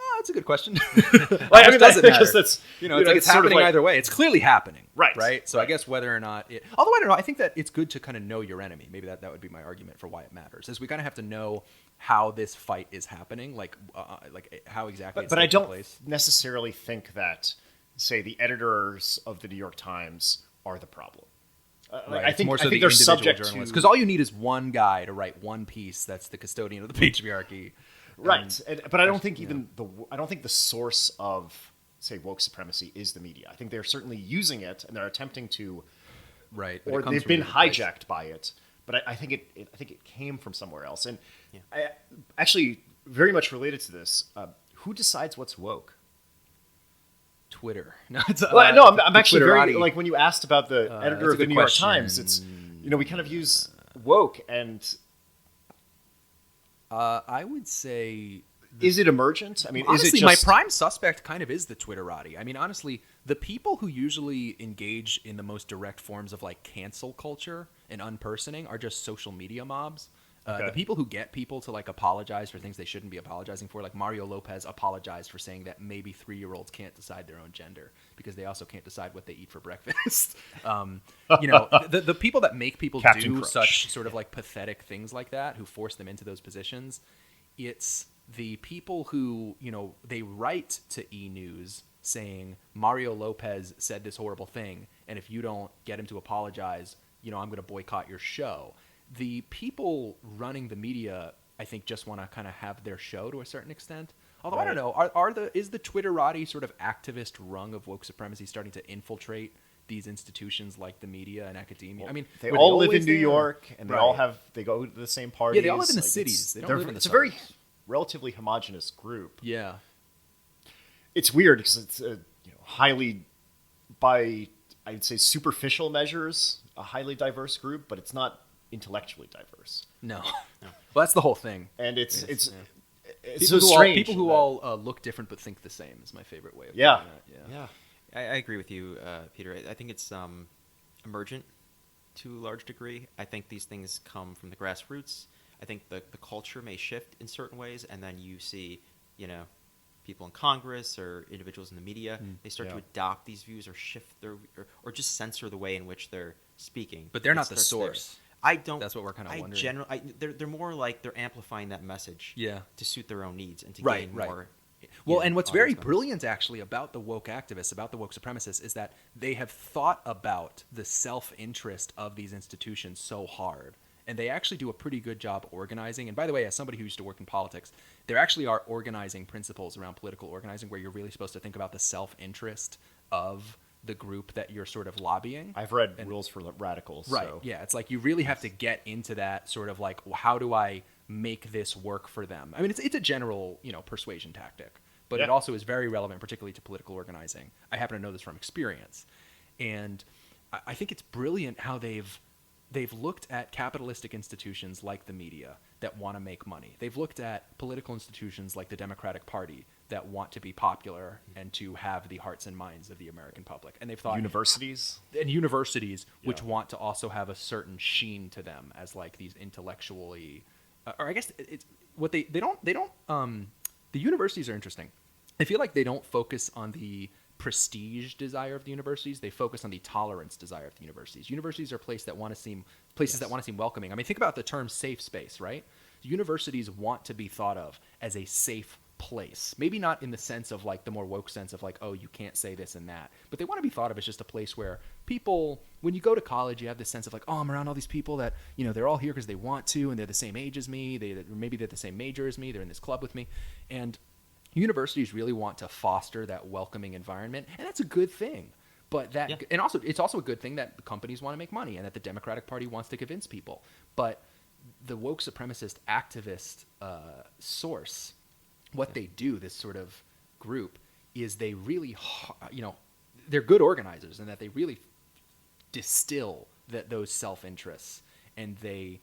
Oh, that's a good question. Like, I mean, doesn't I matter. guess that's It's like it's sort of happening like- either way. It's clearly happening. Right. Right. So I guess whether or not it, although I don't know, I think that it's good to kind of know your enemy. Maybe that would be my argument for why it matters. Is we kind of have to know how this fight is happening, like how exactly. But I don't place. necessarily think that, say, the editors of the New York Times are the problem. Right. I think more so they're the subject journalists, to because all you need is one guy to write one piece that's the custodian of the patriarchy. right. But I don't think I don't think the source of, say, woke supremacy is the media. I think they're certainly using it and they're attempting to, Right. But or it comes they've from been a different place. hijacked by it. But I think it came from somewhere else. And I actually very much related to this. Who decides what's woke? Twitter. No, it's, Well, no, I'm the actually very Twitterati. like when you asked about the that's editor a of the good New York question. Times. It's we kind of use woke, and I would say is it emergent? I mean, honestly, is it my just prime suspect kind of is the Twitterati. I mean, honestly, the people who usually engage in the most direct forms of like cancel culture and unpersoning are just social media mobs. Okay. The people who get people to like apologize for things they shouldn't be apologizing for, like Mario Lopez apologized for saying that maybe 3-year-olds can't decide their own gender because they also can't decide what they eat for breakfast. The people that make people Captain do Crunch. such sort of like pathetic things like that, who force them into those positions, it's the people who, they write to E! News saying Mario Lopez said this horrible thing, and if you don't get him to apologize, I'm going to boycott your show. The people running the media, I think, just want to kind of have their show to a certain extent. Although I don't know, is the Twitterati sort of activist rung of woke supremacy starting to infiltrate these institutions like the media and academia. Well, I mean, they were all live always in New there? York, and they Right. all they go to the same parties. Yeah, they all live in the Like, cities. They don't they're- live in the It's a very suburbs. relatively homogenous group. Yeah. It's weird because it's highly, by I'd say superficial measures, a highly diverse group, but it's not intellectually diverse. No. Well, that's the whole thing. And it's People so who all, strange. people who that- all look different but think the same is my favorite way of Yeah. putting that. Yeah. Yeah, I agree with you, Peter. I think it's emergent to a large degree. I think these things come from the grassroots. I think the culture may shift in certain ways, and then you see, people in Congress or individuals in the media, they start to Yeah. adopt these views or shift their or just censor the way in which they're speaking. But they're It not the starts there. source. I don't. That's what we're kinda wondering. They're more like they're amplifying that message. Yeah. To suit their own needs and to Right, gain right. more. Well, and what's very audience members. brilliant actually about the woke activists, about the woke supremacists, is that they have thought about the self-interest of these institutions so hard. And they actually do a pretty good job organizing. And by the way, as somebody who used to work in politics, there actually are organizing principles around political organizing where you're really supposed to think about the self-interest of the group that you're sort of lobbying. I've read Rules for Radicals. Right. So. Yeah. It's like you really have to get into that sort of like, well, how do I make this work for them? I mean, it's a general, persuasion tactic, but it Yeah. also is very relevant, particularly to political organizing. I happen to know this from experience. And I think it's brilliant how they've looked at capitalistic institutions like the media that want to make money. They've looked at political institutions like the Democratic Party that want to be popular and to have the hearts and minds of the American public. And they've thought Universities. and universities which Yeah. want to also have a certain sheen to them as like these intellectually or I guess it's what they don't the universities are interesting. I feel like they don't focus on the prestige desire of the universities. They focus on the tolerance desire of the universities. Universities are places that want to seem welcoming. I mean, think about the term safe space, right? Universities want to be thought of as a safe place. Maybe not in the sense of like the more woke sense of like, oh, you can't say this and that, but they want to be thought of as just a place where people, when you go to college, you have this sense of like, oh, I'm around all these people that, they're all here because they want to, and they're the same age as me. Maybe they're the same major as me. They're in this club with me. And universities really want to foster that welcoming environment, and that's a good thing. But and also it's also a good thing that companies want to make money and that the Democratic Party wants to convince people. But the woke supremacist activist source, what they do, this sort of group, is they really, they're good organizers in that they really distill those self-interests, and they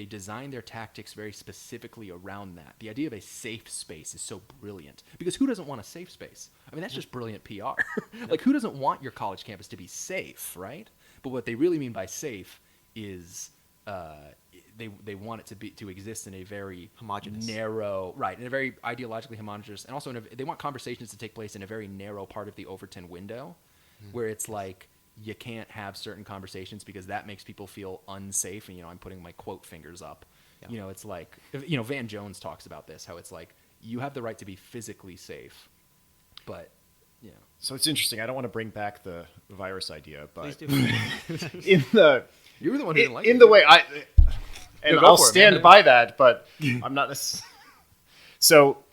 design their tactics very specifically around that. The idea of a safe space is so brilliant because who doesn't want a safe space? I mean, that's just brilliant PR. Like, who doesn't want your college campus to be safe, right? But what they really mean by safe is they want it to exist in a very Homogeneous. narrow, right, in a very ideologically homogeneous, and also they want conversations to take place in a very narrow part of the Overton window, where it's like, you can't have certain conversations because that makes people feel unsafe. And, I'm putting my quote fingers up. Yeah. It's like, Van Jones talks about this, how it's like, you have the right to be physically safe, but, So it's interesting. I don't want to bring back the virus idea, Please but do. in the you were the one who didn't like in it. the way and go I'll for it, stand man. by that, but I'm not necessarily. So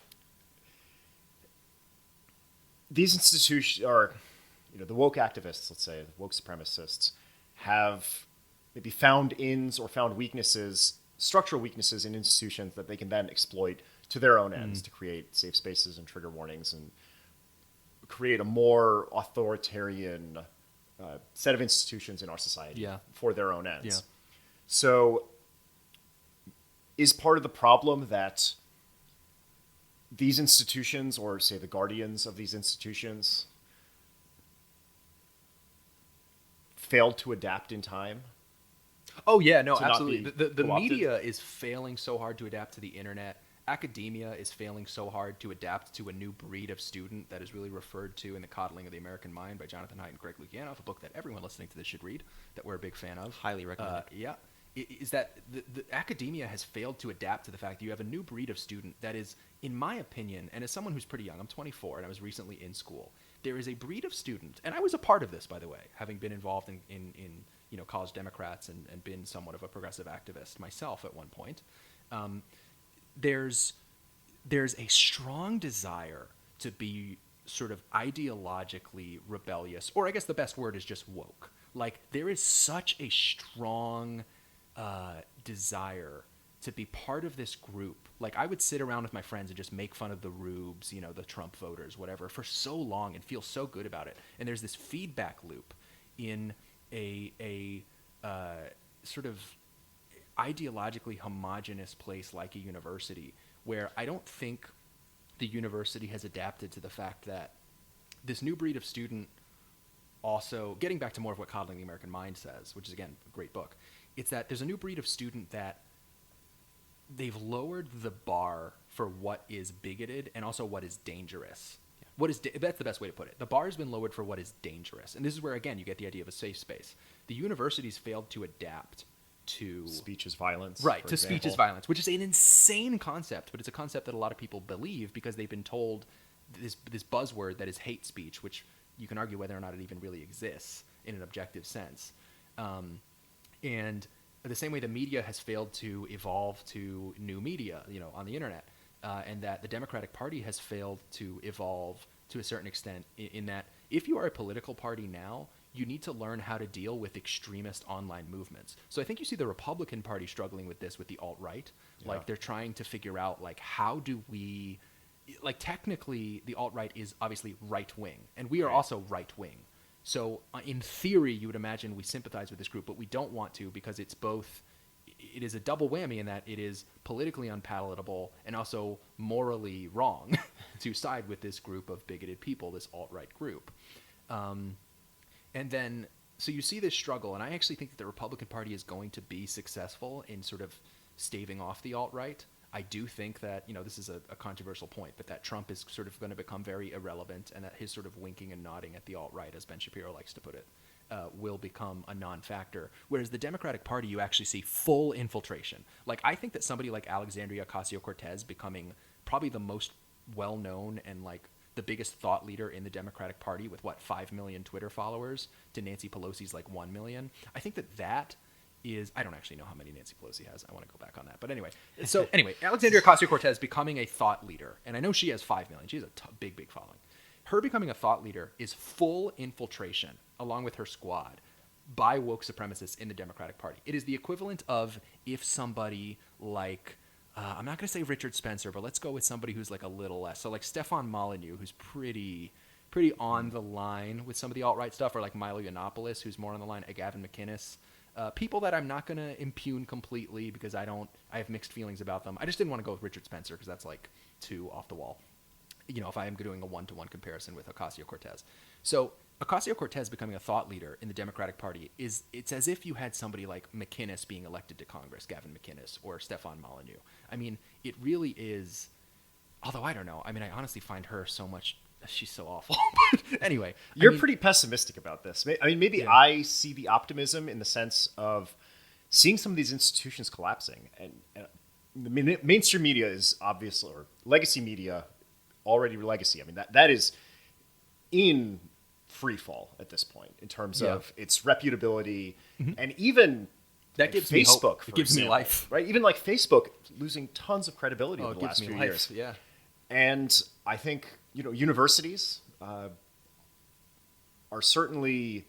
these institutions are, the woke activists, let's say, the woke supremacists, have maybe found ins or found weaknesses, structural weaknesses in institutions that they can then exploit to their own ends to create safe spaces and trigger warnings and create a more authoritarian set of institutions in our society Yeah. for their own ends. Yeah. So is part of the problem that these institutions, or say the guardians of these institutions, failed to adapt in time? Oh yeah, no, to not absolutely. be The co-opted? media is failing so hard to adapt to the internet. Academia is failing so hard to adapt to a new breed of student that is really referred to in The Coddling of the American Mind by Jonathan Haidt and Greg Lukianoff, a book that everyone listening to this should read, that we're a big fan of. Highly recommend it. Yeah. Is that the academia has failed to adapt to the fact that you have a new breed of student that is, in my opinion, and as someone who's pretty young, I'm 24 and I was recently in school, there is a breed of student, and I was a part of this, by the way, having been involved in college Democrats and been somewhat of a progressive activist myself at one point. There's a strong desire to be sort of ideologically rebellious, or I guess the best word is just woke. Like, there is such a strong desire to be part of this group. Like, I would sit around with my friends and just make fun of the rubes, the Trump voters, whatever, for so long and feel so good about it. And there's this feedback loop in a sort of ideologically homogenous place like a university, where I don't think the university has adapted to the fact that this new breed of student, also getting back to more of what Coddling the American Mind says, which is, again, a great book, it's that there's a new breed of student that they've lowered the bar for what is bigoted and also what is dangerous. That's the best way to put it. The bar has been lowered for what is dangerous. And this is where, again, you get the idea of a safe space. The universities failed to adapt to Speech is violence. Right, for to example. speech is violence, which is an insane concept, but it's a concept that a lot of people believe because they've been told this buzzword that is hate speech, which you can argue whether or not it even really exists in an objective sense. And the same way the media has failed to evolve to new media, on the internet, and that the Democratic Party has failed to evolve to a certain extent in that if you are a political party now, you need to learn how to deal with extremist online movements. So I think you see the Republican Party struggling with this with the alt-right. Yeah. Like, they're trying to figure out, like, how do we... Like, technically, the alt-right is obviously right-wing, and we are also right-wing. So in theory, you would imagine we sympathize with this group, but we don't want to because it's both... It is a double whammy in that it is politically unpalatable and also morally wrong to side with this group of bigoted people, this alt-right group. And then, so you see this struggle, and I actually think that the Republican Party is going to be successful in sort of staving off the alt-right. I do think that, this is a controversial point, but that Trump is sort of going to become very irrelevant, and that his sort of winking and nodding at the alt-right, as Ben Shapiro likes to put it, will become a non-factor. Whereas the Democratic Party, you actually see full infiltration. Like, I think that somebody like Alexandria Ocasio-Cortez becoming probably the most well-known and, like, the biggest thought leader in the Democratic Party with, 5 million Twitter followers to Nancy Pelosi's, 1 million. I think that is... I don't actually know how many Nancy Pelosi has. I want to go back on that. But anyway. So, Alexandria Ocasio-Cortez becoming a thought leader. And I know she has 5 million. She has a big, big following. Her becoming a thought leader is full infiltration, along with her squad, by woke supremacists in the Democratic Party. It is the equivalent of if somebody like... I'm not going to say Richard Spencer, but let's go with somebody who's a little less. So Stefan Molyneux, who's pretty on the line with some of the alt-right stuff, or Milo Yiannopoulos, who's more on the line, Gavin McInnes. People that I'm not going to impugn completely because I have mixed feelings about them. I just didn't want to go with Richard Spencer because that's too off the wall. If I am doing a one-to-one comparison with Ocasio-Cortez. So Ocasio-Cortez becoming a thought leader in the Democratic Party it's as if you had somebody like McInnes being elected to Congress, Gavin McInnes, or Stefan Molyneux. I mean, it really is, although I don't know. I mean, I honestly find her so much, she's so awful. But anyway. You're pretty pessimistic about this. I mean, maybe Yeah. I see the optimism in the sense of seeing some of these institutions collapsing. And the mainstream media is obviously, or legacy media, already legacy. I mean, that is in free fall at this point in terms of its reputability and even that gives Facebook. me hope. For It gives me example, life. right? Even Facebook losing tons of credibility over It the gives last me few life. years. Yeah. And I think universities are certainly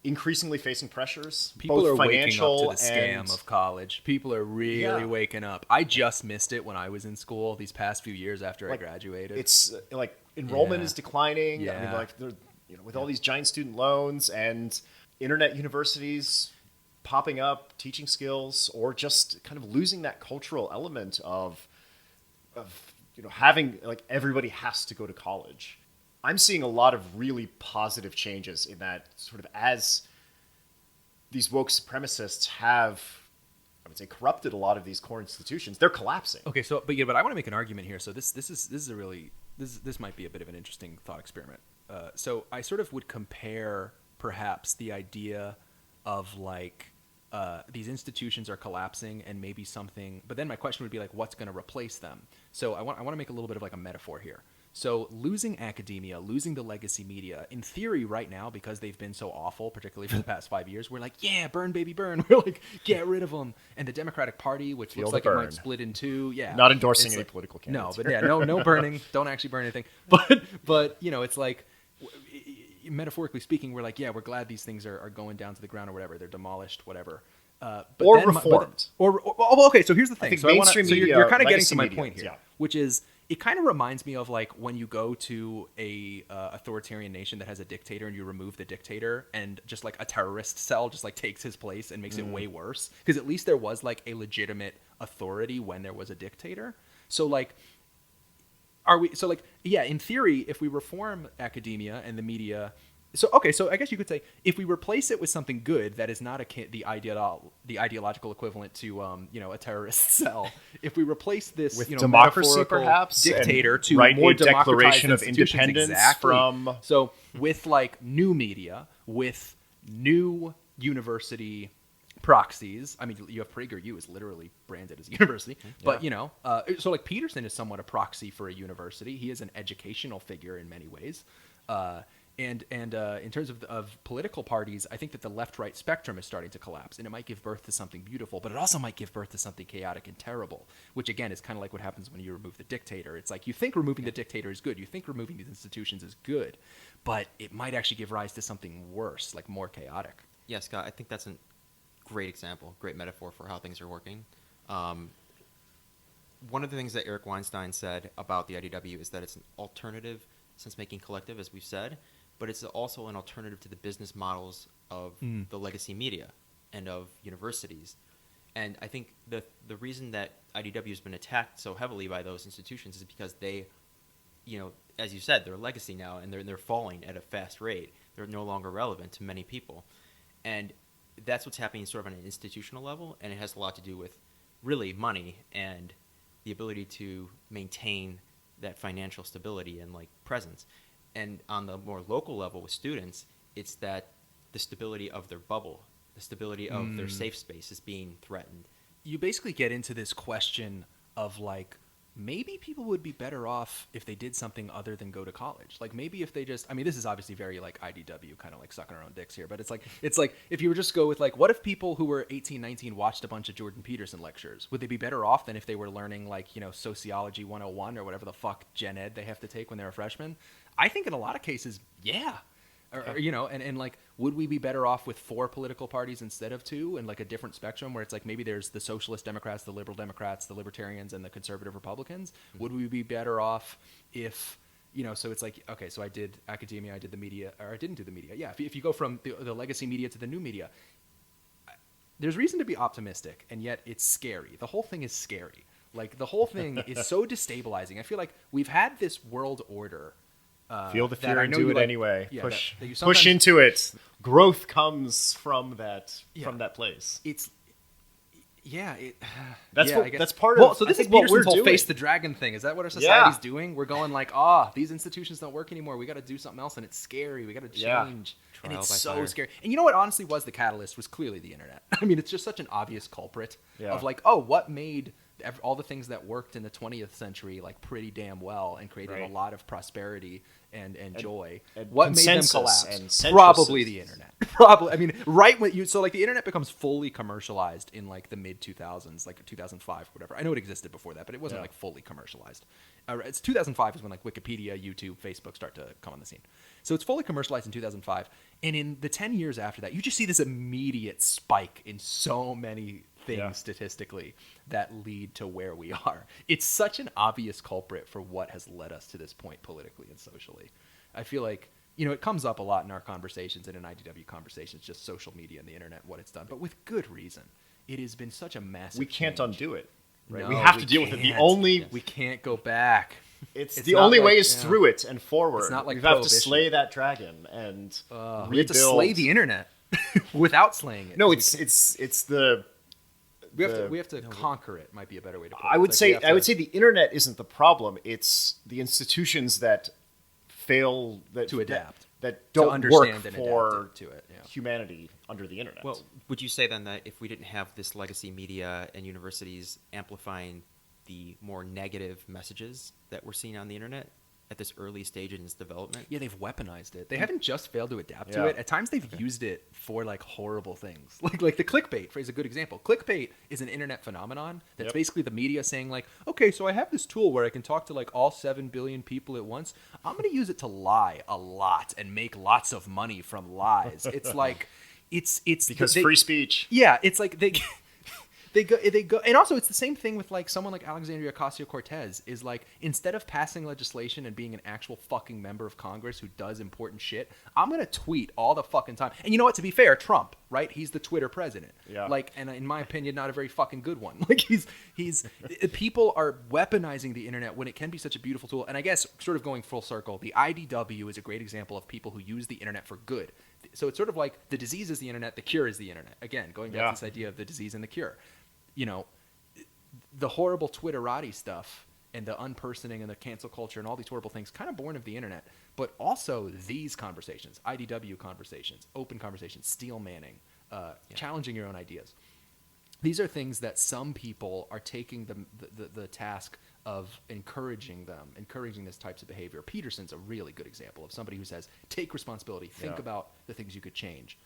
increasingly facing pressures. People both are waking up financial to the scam and of college. People are really waking up. I just missed it when I was in school these past few years after I graduated. It's enrollment Yeah. is declining. I Yeah. mean, with all these giant student loans and internet universities popping up, teaching skills, or just kind of losing that cultural element of having everybody has to go to college. I'm seeing a lot of really positive changes in that sort of as these woke supremacists have, I would say, corrupted a lot of these core institutions. They're collapsing. Okay, so but I want to make an argument here. So this might be a bit of an interesting thought experiment. So I sort of would compare perhaps the idea of these institutions are collapsing and maybe something, but then my question would be what's going to replace them? So I want to make a little bit of a metaphor here. So losing academia, losing the legacy media, in theory right now, because they've been so awful, particularly for the past 5 years, we're like, yeah, burn, baby, burn. We're like, get rid of them. And the Democratic Party, which Feel looks the like it might burn. split in two. Yeah. Not endorsing It's any like, political No, candidates. but yeah, no burning. Don't actually burn anything. But it's like, metaphorically speaking, we're like, yeah, we're glad these things are going down to the ground or whatever. They're demolished, whatever. But Or then reformed. Okay, so here's the thing. think So I wanna, mainstream so you're media, kind of getting legacy to my media, point here, yeah. which is it kind of reminds me of like when you go to a authoritarian nation that has a dictator and you remove the dictator and just like a terrorist cell just like takes his place and makes it way worse, because at least there was like a legitimate authority when there was a dictator. So like in theory, if we reform academia and the media, so I guess you could say if we replace it with something good that is not the ideological equivalent to a terrorist cell, if we replace this With democracy, metaphorical perhaps, dictator and to write more a Declaration of democratized institutions, Independence exactly. from- So with like new media, with new university proxies. I mean, you have PragerU is literally branded as a university, but so like Peterson is somewhat a proxy for a university. He is an educational figure in many ways. And in terms of political parties, I think that the left-right spectrum is starting to collapse, and it might give birth to something beautiful, but it also might give birth to something chaotic and terrible, which again is kind of like what happens when you remove the dictator. It's like you think removing the dictator is good, you think removing these institutions is good, but it might actually give rise to something worse, like more chaotic. Yeah, Scott, I think that's a great example, great metaphor for how things are working. One of the things that Eric Weinstein said about the IDW is that it's an alternative sense-making collective, as we've said, but it's also an alternative to the business models of the legacy media and of universities. And I think the reason that IDW has been attacked so heavily by those institutions is because they, as you said, they're legacy now, and they're falling at a fast rate. They're no longer relevant to many people. And that's what's happening sort of on an institutional level, and it has a lot to do with really money and the ability to maintain that financial stability and like presence. And on the more local level with students, it's that the stability of their bubble, the stability of their safe space is being threatened. You basically get into this question of like, maybe people would be better off if they did something other than go to college. Like maybe if they just, I mean, this is obviously very like IDW, kind of like sucking our own dicks here, but it's like if you were just go with like, what if people who were 18, 19 watched a bunch of Jordan Peterson lectures? Would they be better off than if they were learning like, sociology 101 or whatever the fuck gen ed they have to take when they're a freshman? I think in a lot of cases, yeah. And like, would we be better off with 4 political parties instead of 2 and like a different spectrum where it's like maybe there's the socialist Democrats, the liberal Democrats, the libertarians, and the conservative Republicans? Mm-hmm. Would we be better off if, so it's like, okay, so I did academia, I did the media, or I didn't do the media. Yeah, if you go from the legacy media to the new media, there's reason to be optimistic, and yet it's scary. The whole thing is scary. Like, the whole thing is so destabilizing. I feel like we've had this world order. Feel the fear and do it anyway. Yeah, push into it. Growth comes from that place. That's part of. So this is what Peterson's whole doing. face the dragon thing. Is that what our society's doing? We're going like, these institutions don't work anymore. We got to do something else, and it's scary. We got to change, and it's so scary. And you know what? Honestly, was the catalyst was clearly the internet. I mean, it's just such an obvious culprit of like, what made all the things that worked in the 20th century like pretty damn well and created a lot of prosperity and joy. And what made them collapse? And Probably the internet. Probably. I mean, right when the internet becomes fully commercialized in like the mid 2000s, like 2005, whatever. I know it existed before that, but it wasn't like fully commercialized. It's 2005 is when like Wikipedia, YouTube, Facebook start to come on the scene. So it's fully commercialized in 2005, and in the 10 years after that, you just see this immediate spike in so many things statistically that lead to where we are. It's such an obvious culprit for what has led us to this point politically and socially. I feel like, it comes up a lot in our conversations and in IDW conversations, just social media and the internet, what it's done, but with good reason. It has been such a massive We can't change. undo it. Right? No, we have to deal with it. We can't go back. It's the only way is through it and forward. It's not like we have to slay that dragon and we have to slay the internet without slaying it. No, it's the. We have to conquer it. Might be a better way to put it. I would say the internet isn't the problem. It's the institutions that fail to adapt, that don't understand work and for adapt to it. Yeah. humanity under the internet. Well, would you say then that if we didn't have this legacy media and universities amplifying the more negative messages that we're seeing on the internet, at this early stage in its development. Yeah, they've weaponized it. They haven't just failed to adapt to Yeah. it. At times, they've used it for like horrible things. Like the clickbait is a good example. Clickbait is an internet phenomenon that's Yep. basically the media saying like, okay, so I have this tool where I can talk to like all 7 billion people at once. I'm going to use it to lie a lot and make lots of money from lies. It's like, it's Because they- free speech. Yeah, it's like they go, and also it's the same thing with like someone like Alexandria Ocasio-Cortez is like, instead of passing legislation and being an actual fucking member of Congress who does important shit, I'm gonna tweet all the fucking time. And you know what? To be fair, Trump, right? He's the Twitter president. Yeah. Like, and in my opinion, not a very fucking good one. Like he's people are weaponizing the internet when it can be such a beautiful tool. And I guess sort of going full circle, the IDW is a great example of people who use the internet for good. So it's sort of like the disease is the internet, the cure is the internet. Again, going back Yeah. to this idea of the disease and the cure. You know, the horrible Twitterati stuff and the unpersoning and the cancel culture and all these horrible things kind of born of the internet, but also these conversations, IDW conversations, open conversations, steel manning, challenging your own ideas. These are things that some people are taking the task of encouraging this types of behavior. Peterson's a really good example of somebody who says, take responsibility, think Yeah. about the things you could change.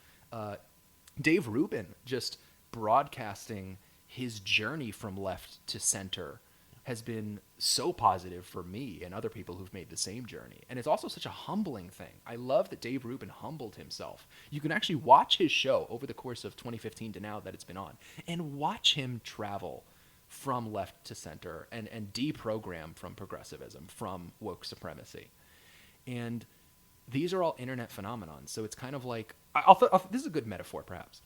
Dave Rubin just broadcasting his journey from left to center has been so positive for me and other people who've made the same journey. And it's also such a humbling thing. I love that Dave Rubin humbled himself. You can actually watch his show over the course of 2015 to now that it's been on and watch him travel from left to center and deprogram from progressivism, from woke supremacy. And these are all internet phenomenons. So it's kind of like, this is a good metaphor perhaps.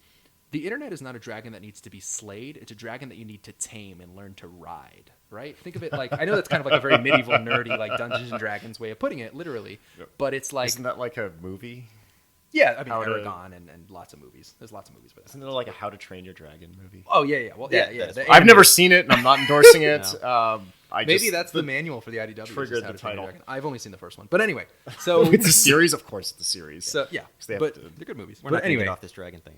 The internet is not a dragon that needs to be slayed. It's a dragon that you need to tame and learn to ride, right? Think of it like, I know that's kind of like a very medieval, nerdy, like Dungeons and Dragons way of putting it, literally. Yep. But it's like, Isn't that like a movie? yeah, I mean, How to- Aragon and lots of movies. There's lots of movies for that. Isn't there like a How to Train Your Dragon movie? Oh, yeah. Well, yeah. Yeah, The I've never animated- seen it, and I'm not endorsing it. Maybe that's the manual for the IDW. is triggered just How the to Train Your title. Dragon. I've only seen the first one. But anyway, so It's a series, of course. It's a series. So yeah, 'Cause they have but to- they're good movies. We're but not going to anyway, get off this dragon thing.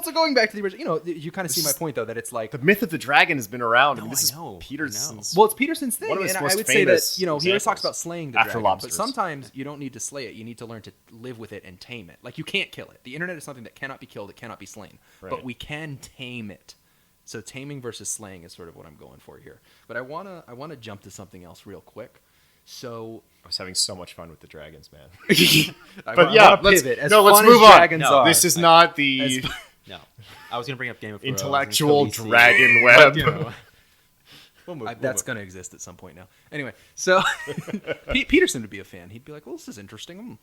so going back to the original, you know, you kind of see my point though that it's like, The myth of the dragon has been around. I No, mean, this I know, I is Peterson's. well, it's Peterson's thing, One of his and I most would say that famous you know he always talks examples. about slaying the After dragon, lobsters. but sometimes you don't need to slay it. You need to learn to live with it and tame it. Like you can't kill it. The internet is something that cannot be killed. It cannot be slain, but Right. we can tame it. So taming versus slaying is sort of what I'm going for here. But I wanna jump to something else real quick. So I was having so much fun with the dragons, man. I But wa- I yeah, wanna let's pivot. As let's fun move as on. dragons No, are, This is not the as- No. I was going to bring up Game of Thrones. intellectual and Khaleesi, dragon but, web. you know, we'll move, that's going to exist at some point now. Anyway, so Peterson would be a fan. He'd be like, "Well, this is interesting."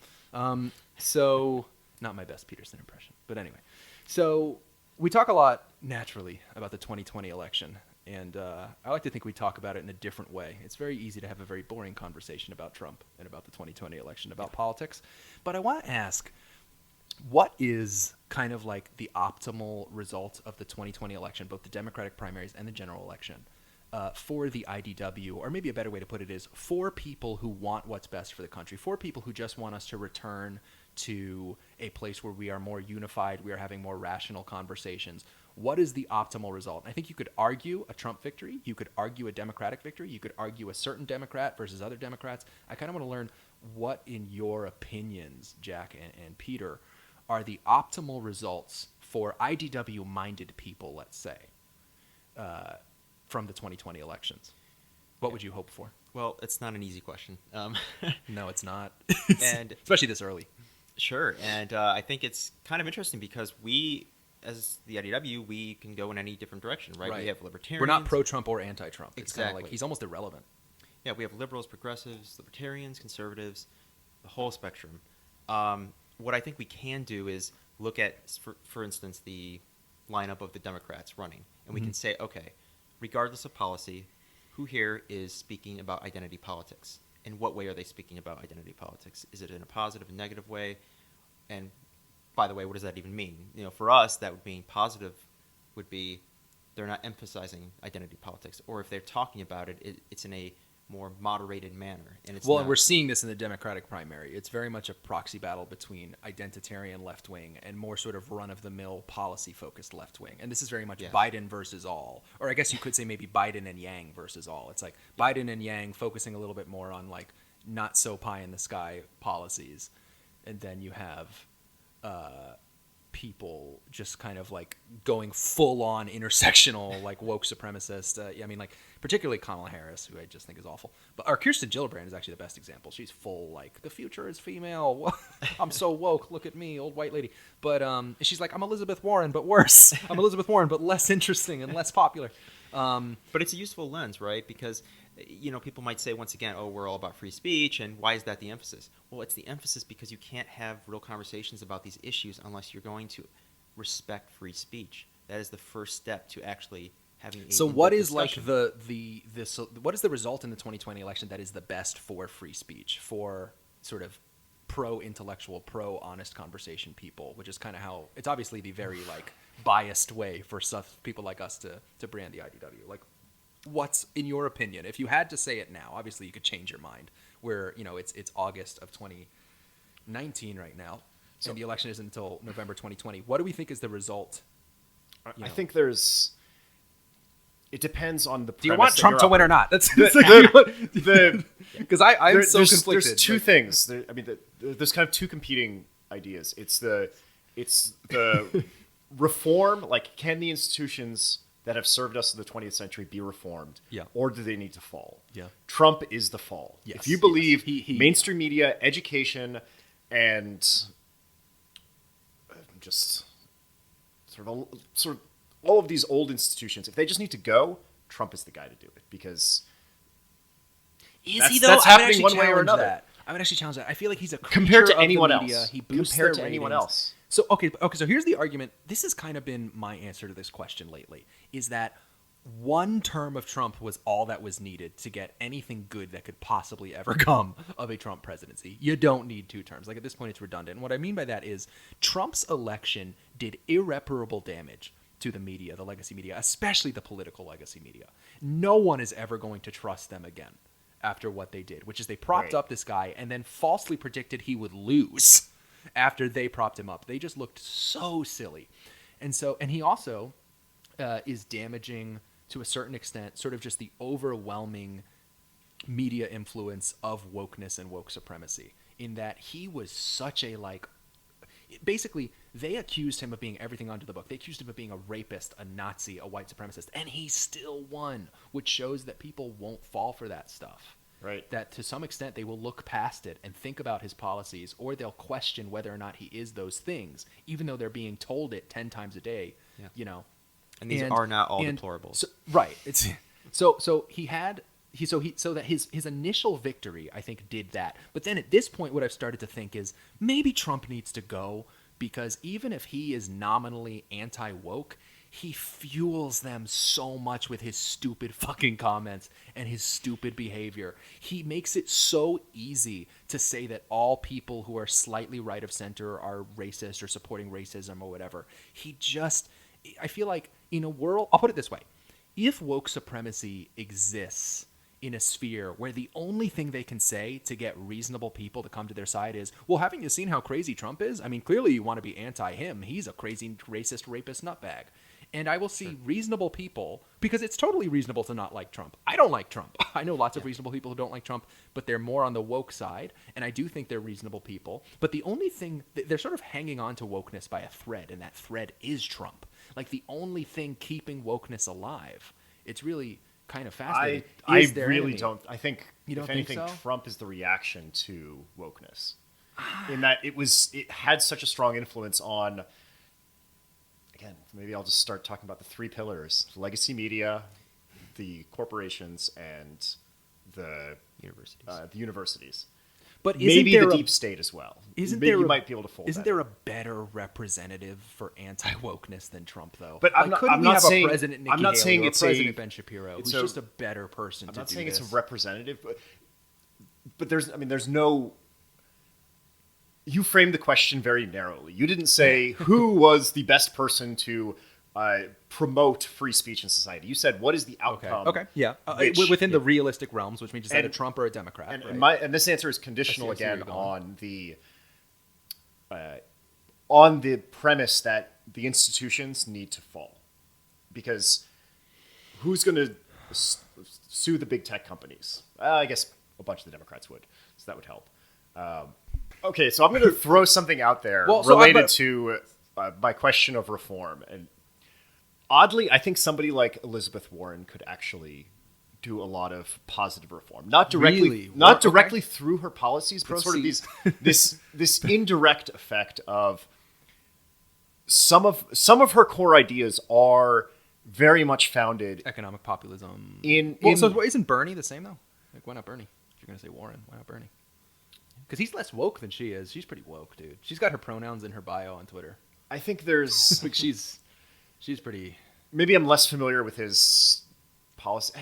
So not my best Peterson impression, but anyway. So we talk a lot naturally about the 2020 election, and I like to think we talk about it in a different way. It's very easy to have a very boring conversation about Trump and about the 2020 election, about politics. But I want to ask, what is kind of like the optimal result of the 2020 election, both the Democratic primaries and the general election, for the IDW? Or maybe a better way to put it is for people who want what's best for the country, for people who just want us to return to a place where we are more unified, we are having more rational conversations. What is the optimal result? I think you could argue a Trump victory. You could argue a Democratic victory. You could argue a certain Democrat versus other Democrats. I kind of want to learn what, in your opinions, Jack and Peter, are the optimal results for IDW-minded people, let's say, from the 2020 elections. What would you hope for? Well, it's not an easy question. No, it's not. And especially this early. Sure, and I think it's kind of interesting because we, as the IDW, we can go in any different direction, right? We have libertarians. We're not pro-Trump or anti-Trump. It's kind of like Exactly. he's almost irrelevant. Yeah, we have liberals, progressives, libertarians, conservatives, the whole spectrum. What I think we can do is look at, for instance, the lineup of the Democrats running, and we can say, okay, regardless of policy, who here is speaking about identity politics? In what way are they speaking about identity politics? Is it in a positive and negative way? And by the way, what does that even mean? You know, for us, that would mean positive would be they're not emphasizing identity politics, or if they're talking about it, it's in a more moderated manner. And it's Well, not, and we're seeing this in the Democratic primary. It's very much a proxy battle between identitarian left wing and more sort of run of the mill policy focused left wing. And this is very much Yes. Biden versus all, or I guess you could say maybe Biden and Yang versus all. It's like Biden and Yang focusing a little bit more on like not so pie in the sky policies, and then you have people just kind of like going full on intersectional like woke supremacist. I mean, like particularly Kamala Harris, who I just think is awful. But or Kirsten Gillibrand is actually the best example. She's full like the future is female. I'm so woke. Look at me, old white lady. But she's like I'm Elizabeth Warren, but worse. I'm Elizabeth Warren, but less interesting and less popular. but it's a useful lens, right? Because people might say once again, oh, we're all about free speech, and why is that the emphasis? Well, it's the emphasis because you can't have real conversations about these issues unless you're going to respect free speech. That is the first step to actually having a So what is discussion. like what is the result in the 2020 election that is the best for free speech, for sort of pro-intellectual, pro-honest conversation people, which is kind of how it's obviously the very like biased way for people like us to brand the IDW. Like, what's in your opinion, if you had to say it now, obviously you could change your mind, where it's August of 2019 right now, and the election isn't until November 2020. What do we think is the result? I think it depends on the. Do you want premise that Trump to you're win or operating. not? That's The because I'm so there's conflicted. two Like, things. There's kind of two competing ideas. It's the reform, like can the institutions that have served us in the 20th century be reformed? Yeah. Or do they need to fall? Yeah. Trump is the fall. Yes, If you believe yes. He- mainstream media, education, and just sort of all of these old institutions, if they just need to go, Trump is the guy to do it, because Is That's- he though? that's I would happening actually one way or challenge another. that. I would actually challenge that. I feel like he's a compared creature to of anyone the media. else, He boosts compared their to anyone ratings. else. So okay. So here's the argument. This has kind of been my answer to this question lately: is that one term of Trump was all that was needed to get anything good that could possibly ever come of a Trump presidency. You don't need two terms. Like at this point, it's redundant. And what I mean by that is Trump's election did irreparable damage to the media, the legacy media, especially the political legacy media. No one is ever going to trust them again after what they did, which is they propped Right. up this guy and then falsely predicted he would lose after they propped him up. They just looked so silly. And he also is damaging to a certain extent sort of just the overwhelming media influence of wokeness and woke supremacy, in that he was such a basically they accused him of being everything under the book. They accused him of being a rapist, a Nazi, a white supremacist, and he still won, which shows that people won't fall for that stuff. Right. That to some extent they will look past it and think about his policies, or they'll question whether or not he is those things, even though they're being told it 10 times a day. Yeah. And these are not all deplorables. So, right. It's so that his initial victory, I think, did that. But then at this point, what I've started to think is maybe Trump needs to go, because even if he is nominally anti-woke, he fuels them so much with his stupid fucking comments and his stupid behavior. He makes it so easy to say that all people who are slightly right of center are racist or supporting racism or whatever. I feel like in a world, I'll put it this way. If woke supremacy exists in a sphere where the only thing they can say to get reasonable people to come to their side is, well, haven't you seen how crazy Trump is? I mean, clearly you want to be anti-him. He's a crazy, racist, rapist nutbag. And I will see reasonable people, because it's totally reasonable to not like Trump. I don't like Trump. I know lots of reasonable people who don't like Trump, but they're more on the woke side, and I do think they're reasonable people. But the only thing, they're sort of hanging on to wokeness by a thread, and that thread is Trump. Like the only thing keeping wokeness alive. It's really kind of fascinating. I Is their really enemy. don't. I think, You don't if think anything, so? Trump is the reaction to wokeness, in that it had such a strong influence on. Again, maybe I'll just start talking about the three pillars: legacy media, the corporations, and the universities. But Maybe the deep state as well. Isn't Maybe there you might be able to fold. Isn't that there in. a better representative for anti-wokeness than Trump, though? But I'm not- couldn't I'm we not have saying- a President Nikki I'm not Haley saying or it's a President a- Ben Shapiro, it's who's a- just a better person I'm to not do saying this. it's a representative, but there's no. You framed the question very narrowly. You didn't say who was the best person to promote free speech in society. You said, what is the outcome? Okay. Yeah. which- Within the realistic realms, which means is that a And- Trump or a Democrat. And, right? and this answer is conditional I see where again you're going. on the premise that the institutions need to fall, because who's going to sue the big tech companies? I guess a bunch of the Democrats would, so that would help. Okay, so I'm going to throw something out there Well, so related to my question of reform, and oddly, I think somebody like Elizabeth Warren could actually do a lot of positive reform, not directly, Really? not Okay. directly through her policies, but sort of this indirect effect of some of her core ideas are very much founded Economic populism. in. So isn't Bernie the same though? Like, why not Bernie? If you're gonna say Warren, why not Bernie? Because he's less woke than she is. She's pretty woke, dude. She's got her pronouns in her bio on Twitter. I think there's Like she's pretty. maybe I'm less familiar with his policy.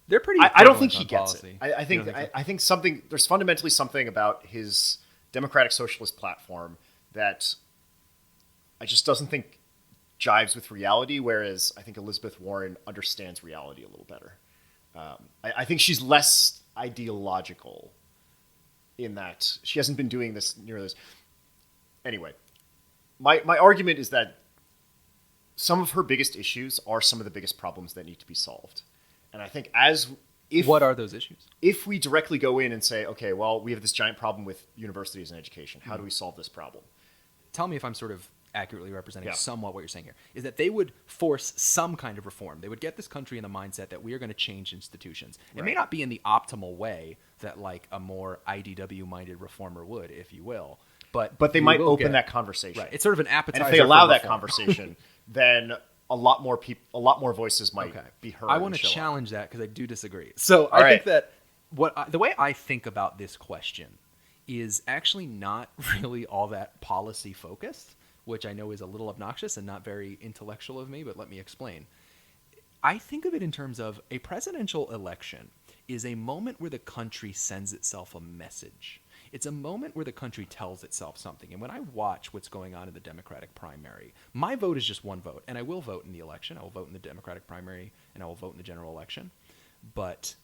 They're pretty. I don't think he equivalent gets on it. policy. I You think don't so? I think something there's fundamentally something about his democratic socialist platform that I just doesn't think jives with reality. Whereas I think Elizabeth Warren understands reality a little better. I think she's less ideological in that she hasn't been doing this near this. Anyway, my argument is that some of her biggest issues are some of the biggest problems that need to be solved. And I think What are those issues? if we directly go in and say, okay, well, we have this giant problem with universities and education. How do we solve this problem? Tell me if I'm sort of accurately representing Yeah. somewhat what you're saying here. Is that they would force some kind of reform. They would get this country in the mindset that we are going to change institutions. It may Right. not be in the optimal way that like a more IDW-minded reformer would, if you will. But But they we might will open get- that conversation. Right. It's sort of an And appetizer. if they allow for that reform. conversation, then a lot more voices might be heard. I want and to show up. challenge that because I do disagree. So I All think right. that the way I think about this question is actually not really all that policy focused, which I know is a little obnoxious and not very intellectual of me, but let me explain. I think of it in terms of a presidential election is a moment where the country sends itself a message. It's a moment where the country tells itself something. And when I watch what's going on in the Democratic primary, my vote is just one vote. And I will vote in the election. I will vote in the Democratic primary, and I will vote in the general election. But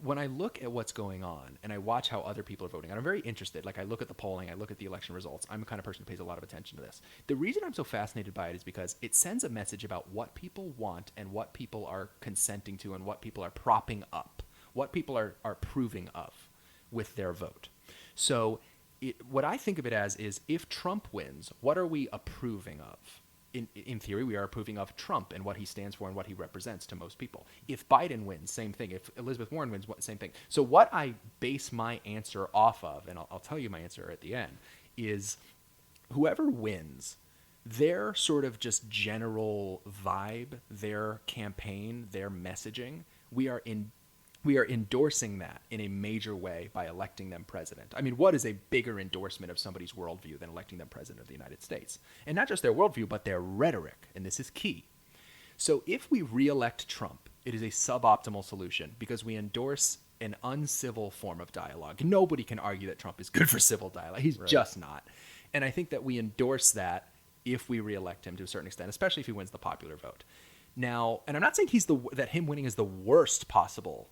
when I look at what's going on and I watch how other people are voting, and I'm very interested. Like, I look at the polling, I look at the election results. I'm the kind of person who pays a lot of attention to this. The reason I'm so fascinated by it is because it sends a message about what people want and what people are consenting to and what people are propping up, what people are approving of with their vote. So what I think of it as is, if Trump wins, what are we approving of? In theory, we are approving of Trump and what he stands for and what he represents to most people. If Biden wins, same thing. If Elizabeth Warren wins, same thing. So what I base my answer off of, and I'll tell you my answer at the end, is whoever wins, their sort of just general vibe, their campaign, their messaging, we are endorsing that in a major way by electing them president. I mean, what is a bigger endorsement of somebody's worldview than electing them president of the United States? And not just their worldview, but their rhetoric. And this is key. So if we re-elect Trump, it is a suboptimal solution because we endorse an uncivil form of dialogue. Nobody can argue that Trump is good for civil dialogue. He's just not. And I think that we endorse that if we re-elect him to a certain extent, especially if he wins the popular vote. Now, and I'm not saying that him winning is the worst possible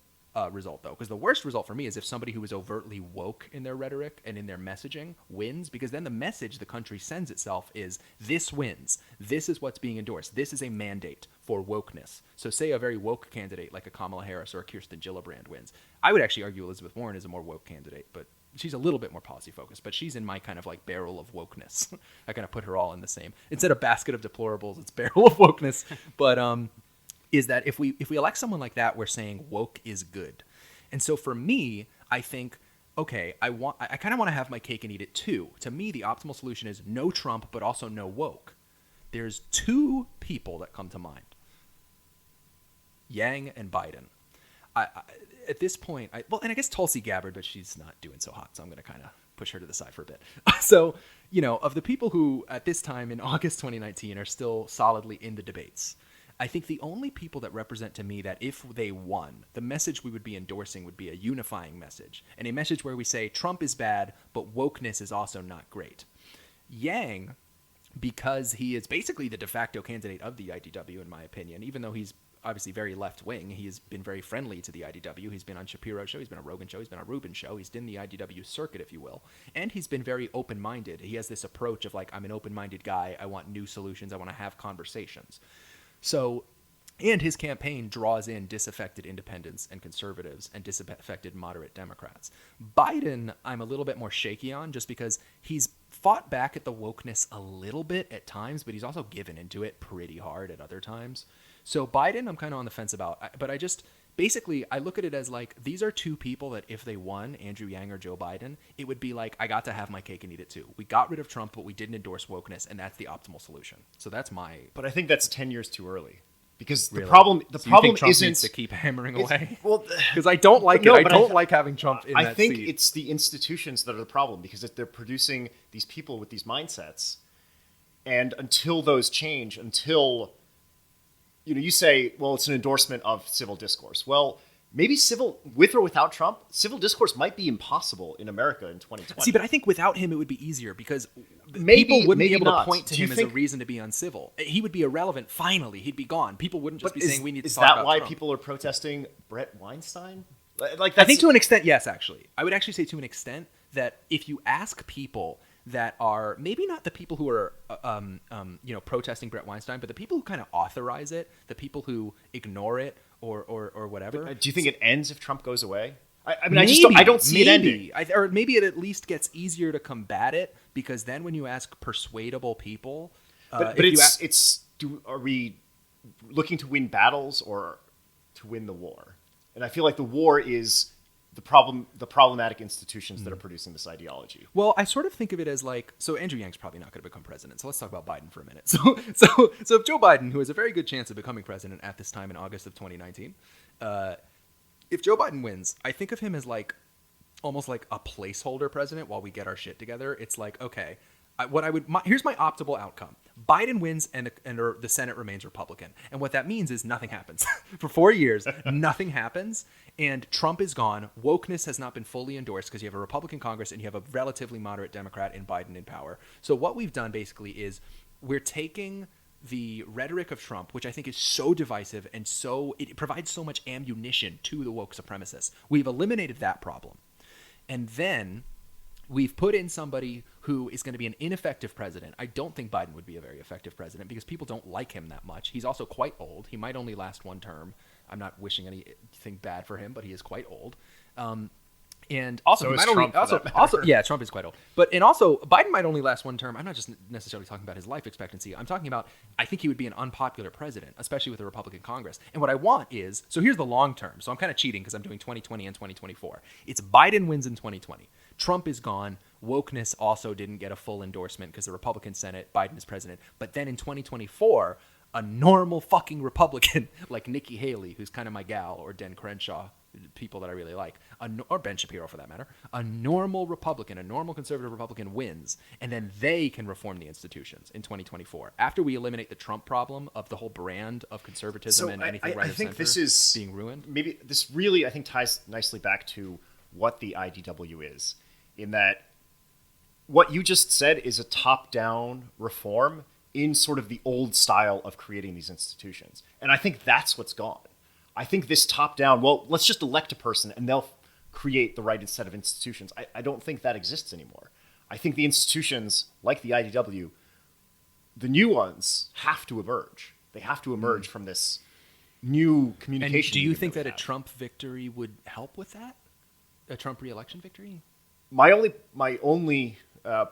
result, though, because the worst result for me is if somebody who is overtly woke in their rhetoric and in their messaging wins, because then the message the country sends itself is, this wins. This is what's being endorsed. This is a mandate for wokeness. So say a very woke candidate like a Kamala Harris or a Kirsten Gillibrand wins. I would actually argue Elizabeth Warren is a more woke candidate, but she's a little bit more policy focused, but she's in my kind of like barrel of wokeness. I kind of put her all in the same. Instead of basket of deplorables, it's barrel of wokeness. But is that if we elect someone like that, we're saying woke is good. And so for me, I think, okay, I kind of want to have my cake and eat it too. To me, the optimal solution is no Trump, but also no woke. There's two people that come to mind: Yang and Biden. At this point, and I guess Tulsi Gabbard, but she's not doing so hot, so I'm going to kind of push her to the side for a bit. So, of the people who at this time in August 2019 are still solidly in the debates, I think the only people that represent to me that if they won, the message we would be endorsing would be a unifying message, and a message where we say Trump is bad, but wokeness is also not great. Yang because he is basically the de facto candidate of the IDW, in my opinion, even though he's obviously very left-wing. He has been very friendly to the IDW. He's been on Shapiro's show. He's been on Rogan's show. He's been on Rubin's show. He's done the IDW circuit, if you will. And he's been very open-minded. He has this approach of, like, I'm an open-minded guy. I want new solutions. I want to have conversations. So, and his campaign draws in disaffected independents and conservatives and disaffected moderate Democrats. Biden, I'm a little bit more shaky on, just because he's fought back at the wokeness a little bit at times, but he's also given into it pretty hard at other times. So Biden, I'm kind of on the fence about, but basically, I look at it as like, these are two people that if they won, Andrew Yang or Joe Biden, it would be like, I got to have my cake and eat it too. We got rid of Trump, but we didn't endorse wokeness, and that's the optimal solution. So that's my... But I think that's 10 years too early. Because Really? the problem So you think Trump isn't needs to keep hammering away. Well, Because I don't like no, it. I but don't like having Trump in I that think seat. it's the institutions that are the problem, because if they're producing these people with these mindsets, and until those change, until you say, well, it's an endorsement of civil discourse. Well, maybe with or without Trump, civil discourse might be impossible in America in 2020. See, but I think without him, it would be easier, because Maybe- people wouldn't maybe be able not. to point to Do you him as a think- reason to be uncivil. He would be irrelevant. Finally, he'd be gone. People wouldn't just But be saying we need to is talk that about why Trump. people are protesting Brett Weinstein? Like I that's, think to an extent, yes, actually. I would actually say to an extent that if you ask people that are maybe not the people who are protesting Brett Weinstein, but the people who kind of authorize it, the people who ignore it or whatever. do you think it ends if Trump goes away? I mean, Maybe, I don't see it ending. or maybe it at least gets easier to combat it, because then when you ask persuadable people, But if you are we looking to win battles or to win the war? And I feel like the war is the problematic institutions that are producing this ideology. Well, I sort of think of it as like, so Andrew Yang's probably not going to become president. So let's talk about Biden for a minute. So if Joe Biden, who has a very good chance of becoming president at this time in August of 2019, if Joe Biden wins, I think of him as like almost like a placeholder president while we get our shit together. It's like, okay, here's my optimal outcome. Biden wins and the Senate remains Republican. And what that means is nothing happens. For 4 years, nothing happens. And Trump is gone. Wokeness has not been fully endorsed because you have a Republican Congress and you have a relatively moderate Democrat in Biden in power. So what we've done basically is we're taking the rhetoric of Trump, which I think is so divisive and it provides so much ammunition to the woke supremacists. We've eliminated that problem. And then we've put in somebody who is going to be an ineffective president. I don't think Biden would be a very effective president because people don't like him that much. He's also quite old. He might only last one term. I'm not wishing anything bad for him, but he is quite old. And also, So he is might only, Trump, for that also, matter. yeah, Trump is quite old. And also, Biden might only last one term. I'm not just necessarily talking about his life expectancy. I'm talking about, I think he would be an unpopular president, especially with a Republican Congress. And what I want is, so here's the long term. So I'm kind of cheating because I'm doing 2020 and 2024. It's Biden wins in 2020. Trump is gone. Wokeness also didn't get a full endorsement because the Republican Senate, Biden is president. But then in 2024, a normal fucking Republican like Nikki Haley, who's kind of my gal, or Den Crenshaw, people that I really like, or Ben Shapiro for that matter, a normal Republican, a normal conservative Republican wins, and then they can reform the institutions in 2024. After we eliminate the Trump problem of the whole brand of conservatism and anything right I of think center this is being ruined. Maybe this really, I think, ties nicely back to what the IDW is, in that what you just said is a top-down reform in sort of the old style of creating these institutions. And I think that's what's gone. I think this top-down, well, let's just elect a person and they'll create the right set of institutions. I don't think that exists anymore. I think the institutions, like the IDW, the new ones, have to emerge. They have to emerge from this new communication. And do you medium think we that a have. Trump victory would help with that? A Trump re-election victory? My only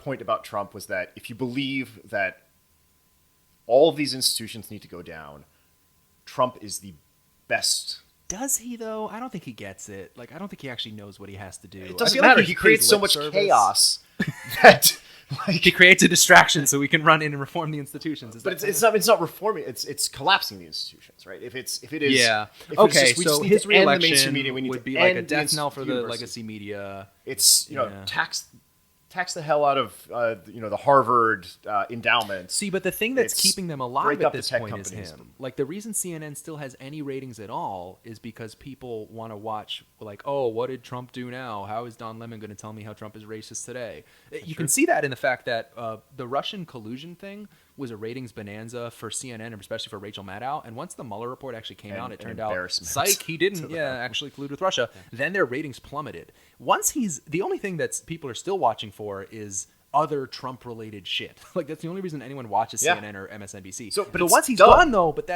point about Trump was that if you believe that all of these institutions need to go down, Trump is the best. Does he, though? I don't think he gets it. Like, I don't think he actually knows what he has to do. It I doesn't feel like matter. He creates pays so lip much service. chaos that, He creates a distraction so we can run in and reform the institutions. Is but that it's not reforming. It's collapsing the institutions, right? If it is, yeah. if it's Okay, just, we so just need his to end the mainstream re-election media, we need would to be like a end death the knell for the university. legacy media. It's Yeah. tax tax the hell out of the Harvard endowment. See, but the thing that's It's keeping them alive break at up the this tech point is companies. him. Like, the reason CNN still has any ratings at all is because people want to watch, like, oh, what did Trump do now? How is Don Lemon going to tell me how Trump is racist today? You can see that in the fact that the Russian collusion thing was a ratings bonanza for CNN, and especially for Rachel Maddow. And once the Mueller report actually came out, it An turned out, embarrassment psych, he didn't, to them. actually collude with Russia. Then their ratings plummeted. Once the only thing that people are still watching for is other Trump-related shit. Like, that's the only reason anyone watches Yeah. CNN or MSNBC. So, but but it's once he's done. gone, though, but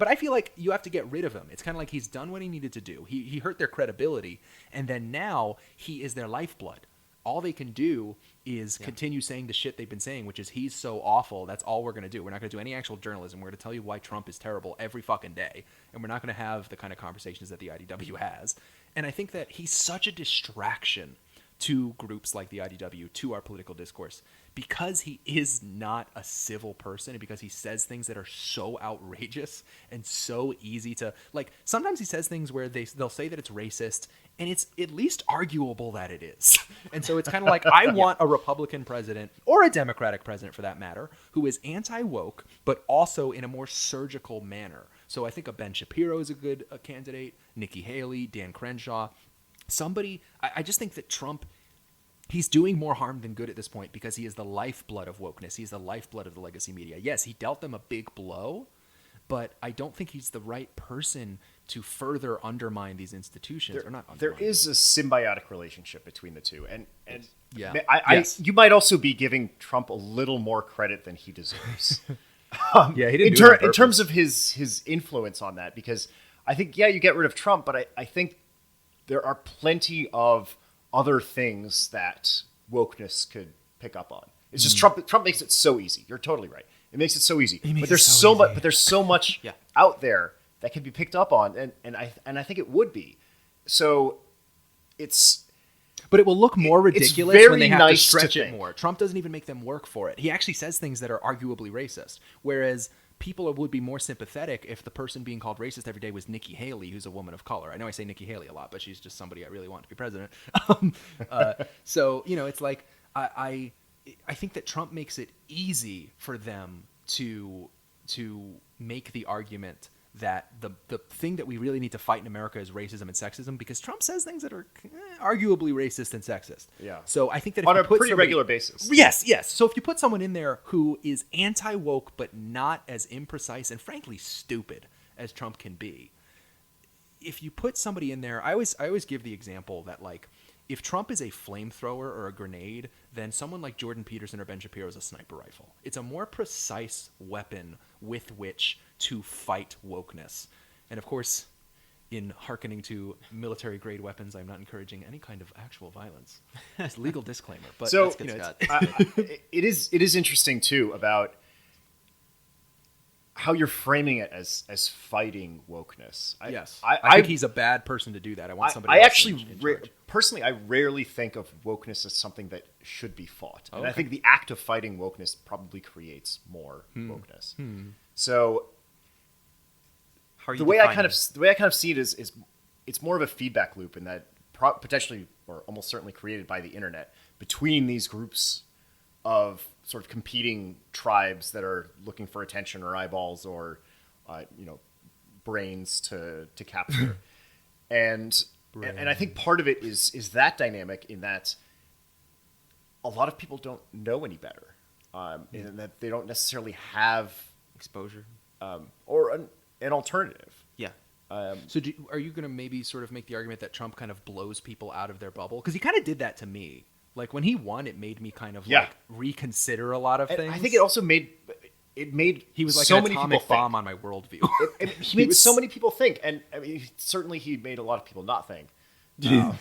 I feel like you have to get rid of him. It's kind of like he's done what he needed to do. He hurt their credibility, and then now he is their lifeblood. All they can do is continue saying the shit they've been saying, which is he's so awful. That's all we're going to do. We're not going to do any actual journalism. We're going to tell you why Trump is terrible every fucking day, and we're not going to have the kind of conversations that the IDW has. And I think that he's such a distraction to groups like the IDW, to our political discourse, because he is not a civil person, and because he says things that are so outrageous and so easy to, like, sometimes he says things where they'll say that it's racist, and it's at least arguable that it is. And so it's kind of like, I want a Republican president, or a Democratic president for that matter, who is anti-woke, but also in a more surgical manner. So I think a Ben Shapiro is a good candidate, Nikki Haley, Dan Crenshaw. Somebody, I just think that Trump, he's doing more harm than good at this point because he is the lifeblood of wokeness. He's the lifeblood of the legacy media. Yes, he dealt them a big blow, but I don't think he's the right person to further undermine these institutions. There is a symbiotic relationship between the two, and Yeah. Yes. You might also be giving Trump a little more credit than he deserves. Yeah, he didn't do it on in purpose. terms of his influence on that, because I think you get rid of Trump, but I think there are plenty of other things that wokeness could pick up on. It's just Trump makes it so easy. You're totally right. It makes it so easy. But there's so much. But there's so much Yeah. out there that can be picked up on, and I think it would be. So it's. But it will look more It's ridiculous very when they have nice to to stretch it think. more. Trump doesn't even make them work for it. He actually says things that are arguably racist, whereas people would be more sympathetic if the person being called racist every day was Nikki Haley, who's a woman of color. I know I say Nikki Haley a lot, but she's just somebody I really want to be president. So, it's like I think that Trump makes it easy for them to make the argument that the thing that we really need to fight in America is racism and sexism, because Trump says things that are arguably racist and sexist. Yeah. So I think that if On you a put pretty regular basis. Yes. So if you put someone in there who is anti-woke but not as imprecise and frankly stupid as Trump can be, if you put somebody in there, I always give the example that, like, if Trump is a flamethrower or a grenade, then someone like Jordan Peterson or Ben Shapiro is a sniper rifle. It's a more precise weapon with which to fight wokeness. And of course, in hearkening to military-grade weapons, I'm not encouraging any kind of actual violence. It's a legal disclaimer. But So That's good, Scott. it is interesting too about how you're framing it as fighting wokeness. yes, I think he's a bad person to do that. I want somebody I else actually in charge. personally I rarely think of wokeness as something that should be fought, and I Okay. think the act of fighting wokeness probably creates more wokeness. So How are you the way I defining kind of see it is it's more of a feedback loop, in that potentially or almost certainly created by the internet between these groups of sort of competing tribes that are looking for attention or eyeballs or brains to capture. and I think part of it is that dynamic, in that a lot of people don't know any better, and that they don't necessarily have exposure? or an alternative. Yeah. So are you going to maybe sort of make the argument that Trump kind of blows people out of their bubble? Because he kind of did that to me. Like, when he won, it made me kind of like reconsider a lot of And things. I think it also made he was like so an many atomic people bomb think. on my worldview. He made so many people think, and I mean, certainly he made a lot of people not think. Yeah.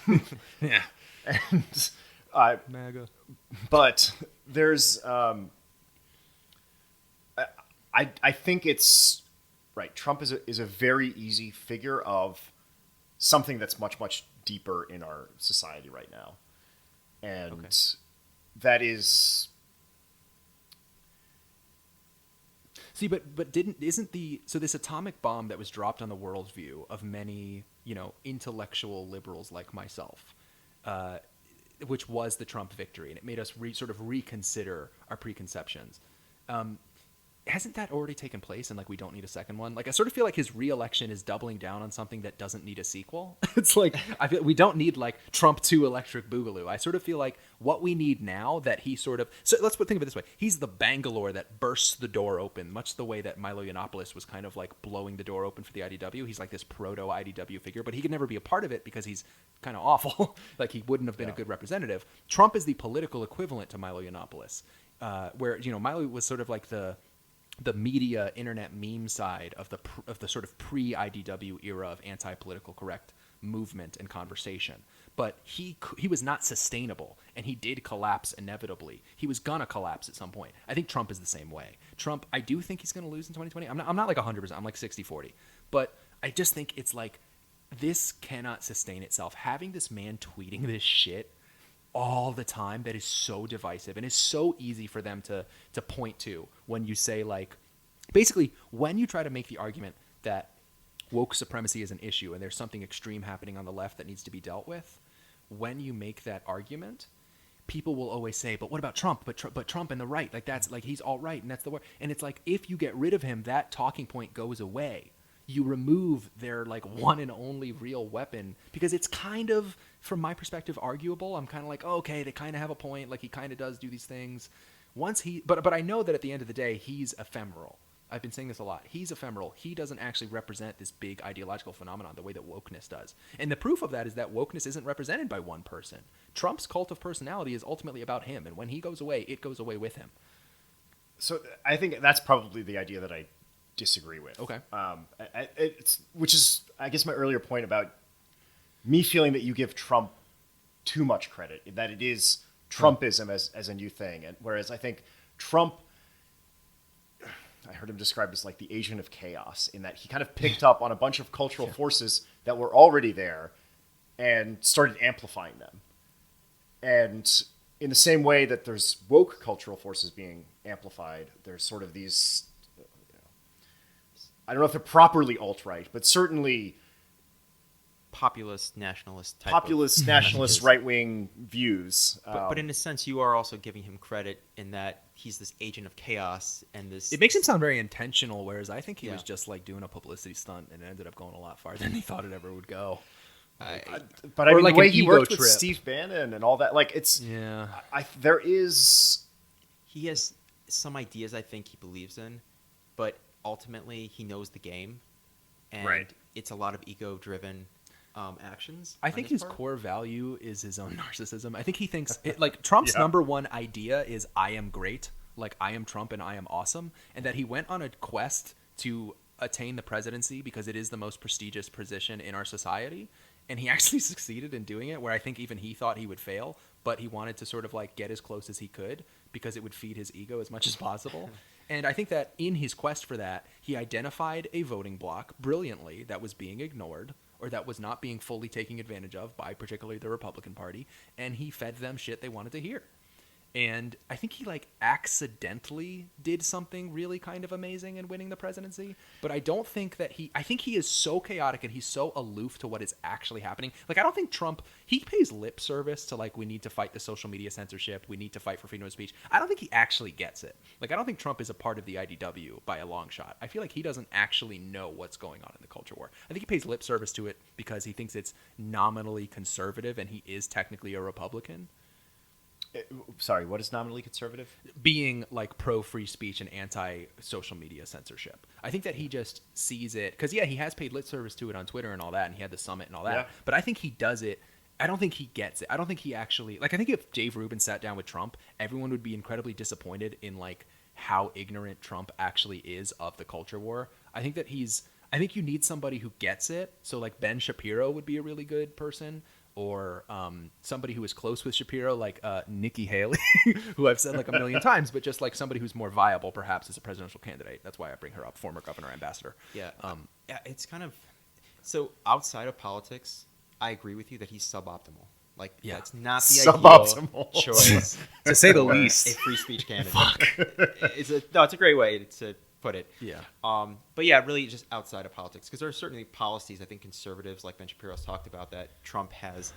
And, MAGA. but there's, I think it's right. Trump is a very easy figure of something that's much deeper in our society right now, and that is. See, but so this atomic bomb that was dropped on the worldview of many, intellectual liberals like myself, which was the Trump victory, and it made us sort of reconsider our preconceptions. Hasn't that already taken place, and like we don't need a second one? Like I sort of feel like his re-election is doubling down on something that doesn't need a sequel. It's like I feel we don't need like Trump 2 Electric Boogaloo. I sort of feel like what we need now that he sort of think of it this way: he's the Bangalore that bursts the door open, much the way that Milo Yiannopoulos was kind of like blowing the door open for the IDW. He's like this proto IDW figure, but he could never be a part of it because he's kind of awful. Like he wouldn't have been a good representative. Trump is the political equivalent to Milo Yiannopoulos, where Milo was sort of like the media internet meme side of the sort of pre-IDW era of anti-political correct movement and conversation. But he was not sustainable, and he did collapse inevitably. He was gonna collapse at some point. I think Trump is the same way. Trump, I do think he's gonna lose in 2020. I'm not like 100%. I'm like 60-40. But I just think it's like this cannot sustain itself. Having this man tweeting this shit all the time that is so divisive and is so easy for them to point to when you say like basically when you try to make the argument that woke supremacy is an issue and there's something extreme happening on the left that needs to be dealt with, when you make that argument, people will always say, but what about Trump? But Trump and the right, like that's like he's all right and that's the word. And it's like if you get rid of him, that talking point goes away. You remove their like one and only real weapon because it's kind of, from my perspective, arguable. I'm kind of like, oh, okay, they kind of have a point. Like he kind of does do these things. But I know that at the end of the day, he's ephemeral. I've been saying this a lot. He's ephemeral. He doesn't actually represent this big ideological phenomenon the way that wokeness does. And the proof of that is that wokeness isn't represented by one person. Trump's cult of personality is ultimately about him. And when he goes away, it goes away with him. So I think that's probably the idea that I disagree with. Okay. Which is, I guess, my earlier point about me feeling that you give Trump too much credit, that it is Trumpism as a new thing. And whereas I think Trump, I heard him described as like the agent of chaos, in that he kind of picked up on a bunch of cultural forces that were already there and started amplifying them. And in the same way that there's woke cultural forces being amplified, there's sort of these, I don't know if they're properly alt-right, but certainly populist nationalist right-wing views. But in a sense, you are also giving him credit in that he's this agent of chaos and this. It makes him sound very intentional, whereas I think he was just like doing a publicity stunt and it ended up going a lot farther than he thought it ever would go. But I mean, like the way he worked trip with Steve Bannon and all that, like it's there is. He has some ideas I think he believes in, but ultimately he knows the game, and it's a lot of ego-driven actions. I think his core value is his own narcissism. I think he thinks like Trump's number one idea is I am great, like I am Trump and I am awesome, and that he went on a quest to attain the presidency because it is the most prestigious position in our society, and he actually succeeded in doing it, where I think even he thought he would fail, but he wanted to sort of like get as close as he could because it would feed his ego as much as possible. And I think that in his quest for that, he identified a voting bloc brilliantly that was being ignored or that was not being fully taken advantage of by particularly the Republican Party, and he fed them shit they wanted to hear. And I think he like accidentally did something really kind of amazing in winning the presidency, but I don't think that I think he is so chaotic and he's so aloof to what is actually happening. Like I don't think Trump, he pays lip service to like, we need to fight the social media censorship, we need to fight for freedom of speech. I don't think he actually gets it. Like I don't think Trump is a part of the IDW by a long shot. I feel like he doesn't actually know what's going on in the culture war. I think he pays lip service to it because he thinks it's nominally conservative and he is technically a Republican. Sorry, what is nominally conservative? Being like pro free speech and anti social media censorship. I think that he just sees it because he has paid lip service to it on Twitter and all that, and he had the summit and all that. Yeah. But I think he does it. I don't think he gets it. I don't think he actually I think if Dave Rubin sat down with Trump, everyone would be incredibly disappointed in like how ignorant Trump actually is of the culture war. I think you need somebody who gets it. So like Ben Shapiro would be a really good person. Or somebody who is close with Shapiro, like Nikki Haley, who I've said like a million times, but just like somebody who's more viable, perhaps, as a presidential candidate. That's why I bring her up, former governor, ambassador. Yeah, it's kind of so outside of politics. I agree with you that he's suboptimal. Like, that's not the suboptimal ideal choice, to say the least. A free speech candidate. It's a great way to put it. Yeah. But yeah, really just outside of politics, because there are certainly policies I think conservatives like Ben Shapiro's talked about that Trump has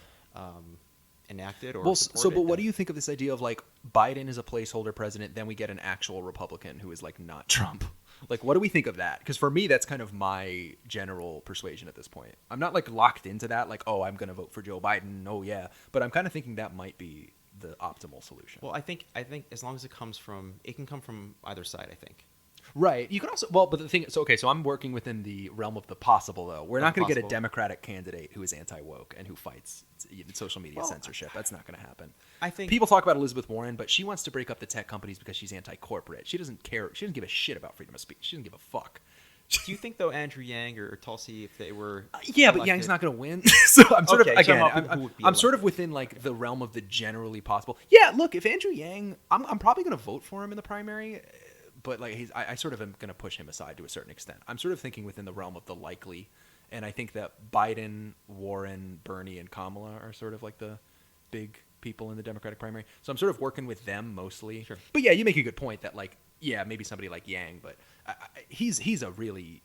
enacted or Well, supported. but what do you think of this idea of like Biden is a placeholder president, then we get an actual Republican who is like not Trump? Like, what do we think of that? Because for me, that's kind of my general persuasion at this point. I'm not like locked into that, like, oh, I'm going to vote for Joe Biden. Oh, yeah. But I'm kind of thinking that might be the optimal solution. Well, I think as long as it can come from either side, I think. Right. You can also, well, but the thing is, okay, so I'm working within the realm of the possible, though. We're not going to get a Possible. Democratic candidate who is anti-woke and who fights social media censorship. That's not going to happen. I think People talk about Elizabeth Warren, but she wants to break up the tech companies because she's anti-corporate. She doesn't care. She doesn't give a shit about freedom of speech. She doesn't give a fuck. Do you think though Andrew Yang or Tulsi, if they were Yeah, but elected- Yang's not going to win. So I'm sort Okay, of so again, how people would be I'm sort elected. of within like the realm of the generally possible. Yeah, look, if Andrew Yang, I'm probably going to vote for him in the primary, but like I sort of am going to push him aside to a certain extent. I'm sort of thinking within the realm of the likely, and I think that Biden, Warren, Bernie, and Kamala are sort of like the big people in the Democratic primary. So I'm sort of working with them mostly. Sure. But yeah, you make a good point that like maybe somebody like Yang, but he's a really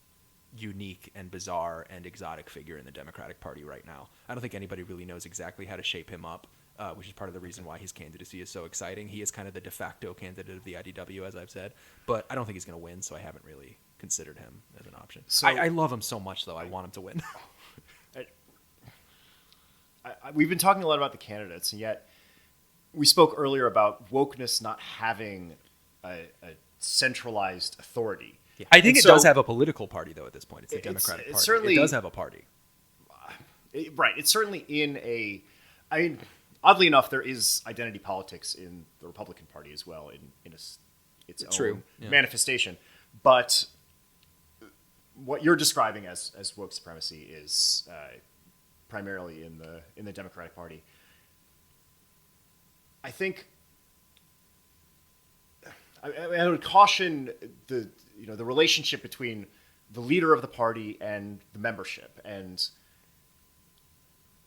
unique and bizarre and exotic figure in the Democratic Party right now. I don't think anybody really knows exactly how to shape him up, which is part of the reason why his candidacy is so exciting. He is kind of the de facto candidate of the IDW, as I've said, but I don't think he's going to win, so I haven't really considered him as an option. So- I love him so much, though. I want him to win. We've been talking a lot about the candidates, and yet we spoke earlier about wokeness not having a centralized authority. I think And it so- does have a political party, though, at this point. It's the It's- Democratic it's Party. certainly- It does have a party. Right. It's certainly in a. I mean, oddly enough, there is identity politics in the Republican Party as well, its True, own yeah. manifestation. But what you're describing as woke supremacy is primarily in the Democratic Party. I think I would caution the relationship between the leader of the party and the membership. And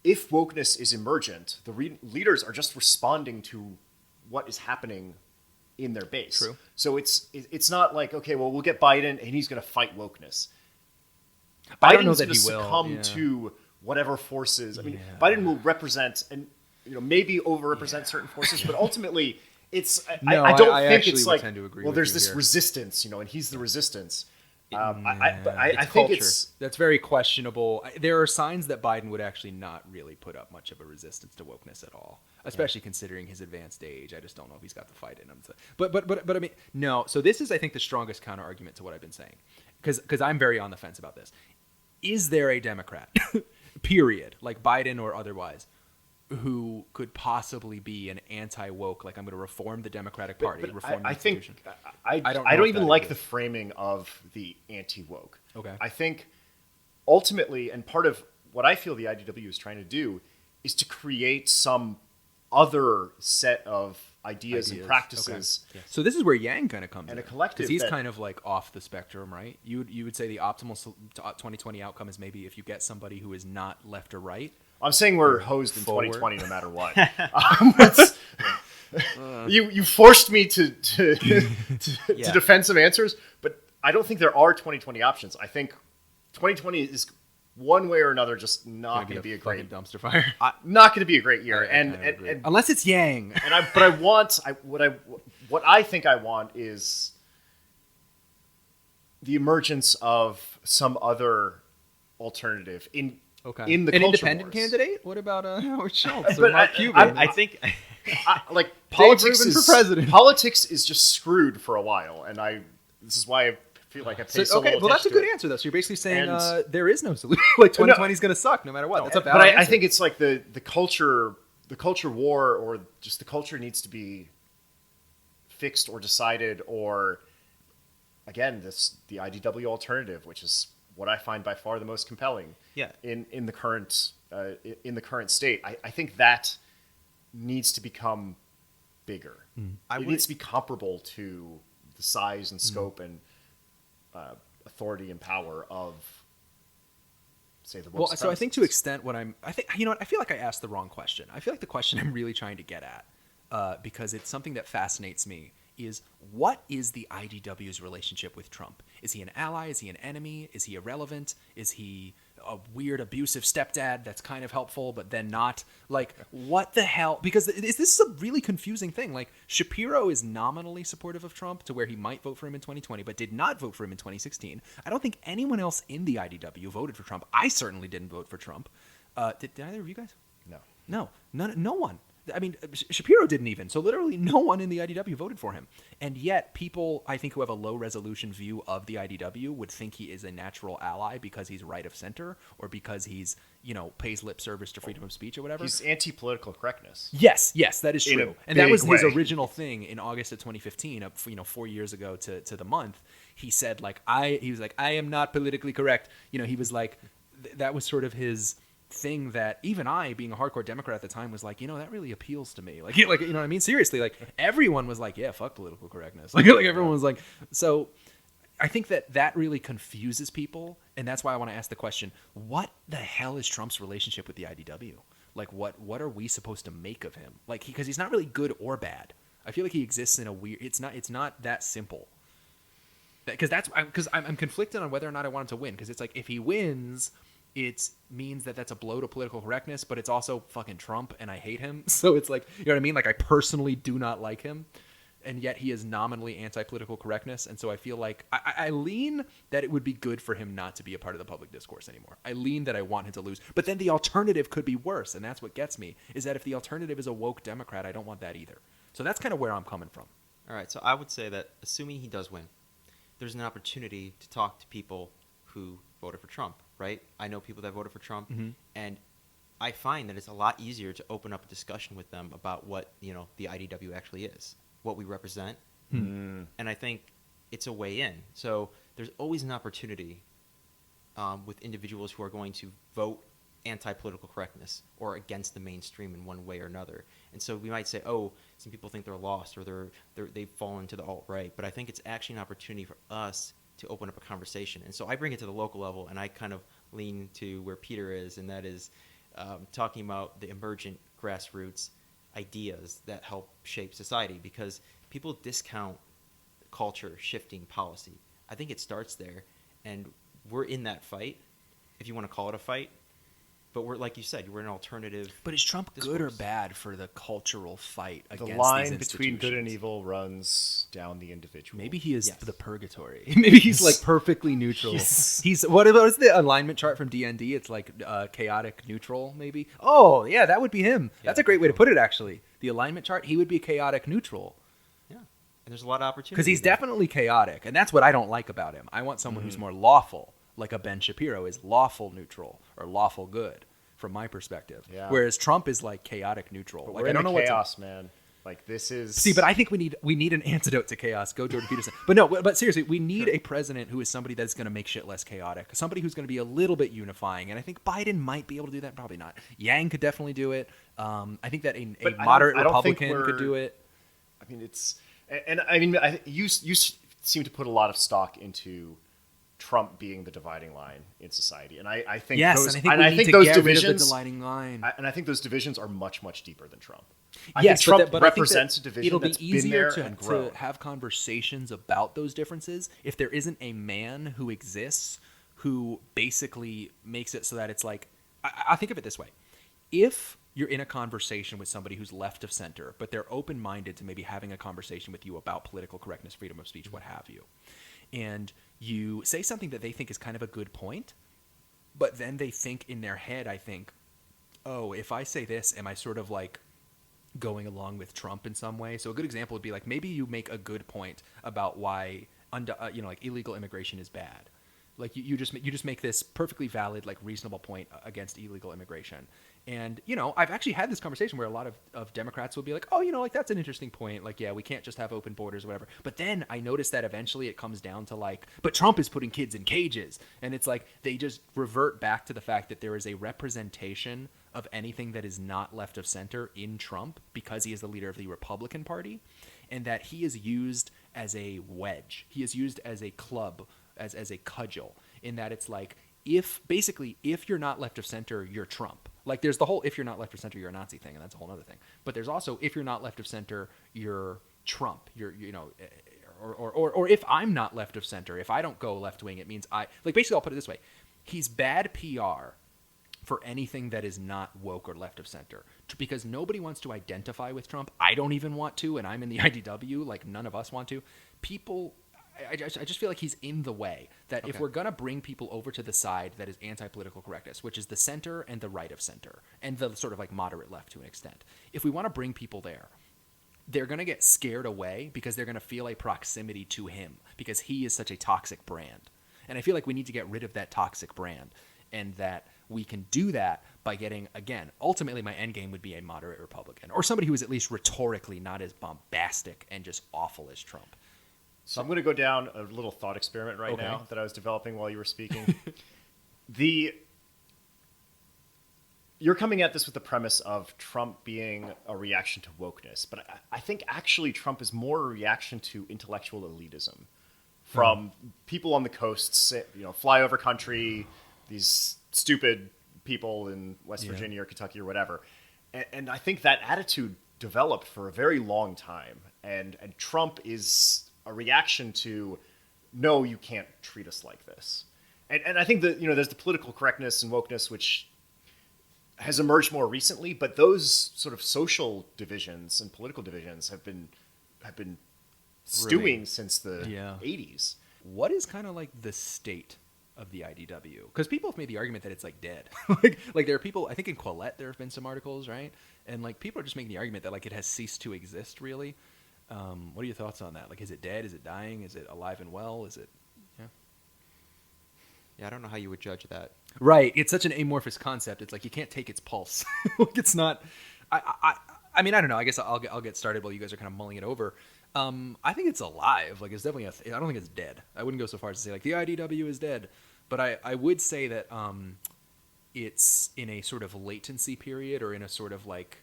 if wokeness is emergent, the leaders are just responding to what is happening in their base. True. So it's not like, okay, well, we'll get Biden and he's going to fight wokeness. I don't know Biden's that going to he will, succumb yeah. to whatever forces. I mean, Yeah. Biden will represent and maybe overrepresent certain forces, but ultimately, it's. No, I don't I think actually it's would like, tend to agree well, with there's you this here. resistance, and he's the resistance. I It's think culture. it's. That's very questionable. There are signs that Biden would actually not really put up much of a resistance to wokeness at all, especially considering his advanced age. I just don't know if he's got the fight in him. But I mean, no. So this is, I think, the strongest counter argument to what I've been saying, because I'm very on the fence about this. Is there a Democrat, period, like Biden or otherwise, who could possibly be an anti-woke, like I'm going to reform the Democratic Party, But reform the I think institution? I I don't know don't if even that like the exists. framing of the anti-woke. Okay. I think ultimately, and part of what I feel the IDW is trying to do, is to create some other set of ideas and practices. Okay. So this is where Yang kind of comes And in. a collective because he's that- kind of like off the spectrum, right? You would say the optimal 2020 outcome is maybe if you get somebody who is not left or right. I'm saying we're hosed in Forward. 2020 no matter what. You forced me to Yeah. defend some answers, but I don't think there are 2020 options. I think 2020 is one way or another just not going to be a great, fucking dumpster fire. not going to be a great year. I and kind of agree. and Unless it's Yang. what I think I want is the emergence of some other alternative in the An culture independent wars. candidate? What about Howard Schultz or But Mark I- Cuban? I think Like politics Rubin is for president. Politics is just screwed for a while, and this is why I feel like I pay so okay, little well, that's a attention to good it. answer, though. So you're basically saying And- there is no solution. Like 2020 is going to suck no matter what. That's a valid But I answer. think it's like the culture war, or just the culture needs to be fixed or decided, or again, the IDW alternative, which is what I find by far the most compelling. Yeah. In the current state, I think that needs to become bigger. It needs to be comparable to the size and scope and authority and power of, say, the woke Well, so I think to supremacists. extent I feel like I asked the wrong question. I feel like the question I'm really trying to get at, because it's something that fascinates me, is what is the IDW's relationship with Trump? Is he an ally? Is he an enemy? Is he irrelevant? Is he a weird abusive stepdad that's kind of helpful but then not? Like, what the hell? Because this is a really confusing thing. Like, Shapiro is nominally supportive of Trump to where he might vote for him in 2020 but did not vote for him in 2016. I don't think anyone else in the IDW voted for Trump. I certainly didn't vote for Trump. Did either of you guys? No. No one. I mean, Shapiro didn't even. So literally no one in the IDW voted for him. And yet people, I think, who have a low resolution view of the IDW would think he is a natural ally because he's right of center or because he's, pays lip service to freedom of speech or whatever. He's anti-political correctness. Yes, that is In a true. And that was his way. original thing in August of 2015, 4 years ago to the month. He said, I am not politically correct. He was like, that was sort of his thing that even I, being a hardcore Democrat at the time, was like, that really appeals to me. Like, you know what I mean? Seriously, like everyone was like, yeah, fuck political correctness. Like everyone was like, so I think that really confuses people. And that's why I want to ask the question, what the hell is Trump's relationship with the IDW? Like, what are we supposed to make of him? Like, because he's not really good or bad. I feel like he exists in a weird, it's not that simple. Because I'm conflicted on whether or not I want him to win. Because it's like, if he wins, it means that that's a blow to political correctness, but it's also fucking Trump, and I hate him. So it's like, you know what I mean? Like, I personally do not like him, and yet he is nominally anti-political correctness. And so I feel like I lean that it would be good for him not to be a part of the public discourse anymore. I lean that I want him to lose. But then the alternative could be worse, and that's what gets me, is that if the alternative is a woke Democrat, I don't want that either. So that's kind of where I'm coming from. All right, so I would say that assuming he does win, there's an opportunity to talk to people who voted for Trump, right? I know people that voted for Trump, and I find that it's a lot easier to open up a discussion with them about what, the IDW actually is, what we represent, and I think it's a way in. So there's always an opportunity with individuals who are going to vote anti-political correctness or against the mainstream in one way or another. And so we might say, oh, some people think they're lost or they've fallen to the alt-right, but I think it's actually an opportunity for us to open up a conversation. And so I bring it to the local level, and I kind of lean to where Peter is, and that is talking about the emergent grassroots ideas that help shape society, because people discount culture shifting policy. I think it starts there, and we're in that fight, if you want to call it a fight. But we're, like you said, we're an alternative. But is Trump discourse. good or bad for the cultural fight against The line these between good and institutions? evil runs down the individual. Maybe he is Yes. the purgatory. Maybe he's like perfectly neutral. Yes. He's what is the alignment chart from DND? It's like chaotic neutral, maybe. Oh yeah, that would be him. That's a great way to put it. Actually, the alignment chart. He would be chaotic neutral Yeah, and there's a lot of opportunity. because he's there. definitely chaotic, and that's what I don't like about him. I want someone who's more lawful, like a Ben Shapiro is lawful neutral or lawful good. From my perspective, Yeah. whereas Trump is like chaotic neutral. But Like we're I in don't the know what chaos, man. Like this is. See, but I think we need an antidote to chaos. Go Jordan Peterson. But no, but seriously, we need a president who is somebody that's going to make shit less chaotic. Somebody who's going to be a little bit unifying. And I think Biden might be able to do that. Probably not. Yang could definitely do it. I think that a But moderate I don't think Republican could do it. I mean, it's and I mean, you seem to put a lot of stock into Trump being the dividing line in society, and I think Yes, those, and I think we need to those get rid of the divisions, dividing line. and I think those divisions are much deeper than Trump. I Yes, think Trump but I think represents that a division it'll be that's easier been there and to grown. have conversations about those differences if there isn't a man who exists who basically makes it so that it's like I think of it this way. If you're in a conversation with somebody who's left of center, but they're open-minded to maybe having a conversation with you about political correctness, freedom of speech, what have you, and you say something that they think is kind of a good point, but then they think in their head, I think, oh, if I say this, am I sort of like going along with Trump in some way? So a good example would be like maybe you make a good point about why like illegal immigration is bad. Like you just make this perfectly valid, like reasonable point against illegal immigration. And, I've actually had this conversation where a lot of Democrats will be like, oh, like that's an interesting point. Like, yeah, we can't just have open borders or whatever. But then I noticed that eventually it comes down to like, but Trump is putting kids in cages. And it's like they just revert back to the fact that there is a representation of anything that is not left of center in Trump because he is the leader of the Republican Party, and that he is used as a wedge. He is used as a club, as a cudgel, in that it's like, if you're not left of center, you're Trump. Like there's the whole if you're not left of center, you're a Nazi thing, and that's a whole other thing. But there's also if you're not left of center, you're Trump. Or if I'm not left of center, if I don't go left wing, it means basically I'll put it this way: he's bad PR for anything that is not woke or left of center, because nobody wants to identify with Trump. I don't even want to, and I'm in the IDW. Like, none of us want to. I just feel like he's in the way. That if we're gonna bring people over to the side that is anti-political correctness, which is the center and the right of center, and the sort of like moderate left to an extent, if we want to bring people there, they're going to get scared away because they're going to feel a proximity to him because he is such a toxic brand. And I feel like we need to get rid of that toxic brand, and that we can do that by getting, again, ultimately my end game would be a moderate Republican or somebody who is at least rhetorically not as bombastic and just awful as Trump. So I'm going to go down a little thought experiment right now that I was developing while you were speaking. You're coming at this with the premise of Trump being a reaction to wokeness, but I think actually Trump is more a reaction to intellectual elitism from people on the coasts, flyover country, these stupid people in West Virginia or Kentucky or whatever. And I think that attitude developed for a very long time. And Trump is a reaction to, no, you can't treat us like this. And I think that, there's the political correctness and wokeness, which has emerged more recently, but those sort of social divisions and political divisions have been stewing since the 80s. What is kind of like the state of the IDW? Because people have made the argument that it's like dead. like there are people, I think in Quillette there have been some articles, right? And like people are just making the argument that like it has ceased to exist, really. What are your thoughts on that? Like, is it dead? Is it dying? Is it alive and well? Is it? Yeah, I don't know how you would judge that. Right. It's such an amorphous concept. It's like you can't take its pulse. Like, it's not. I mean, I don't know. I guess I'll get started while you guys are kind of mulling it over. I think it's alive. Like, it's definitely I don't think it's dead. I wouldn't go so far as to say like the IDW is dead, but I would say that it's in a sort of latency period, or in a sort of like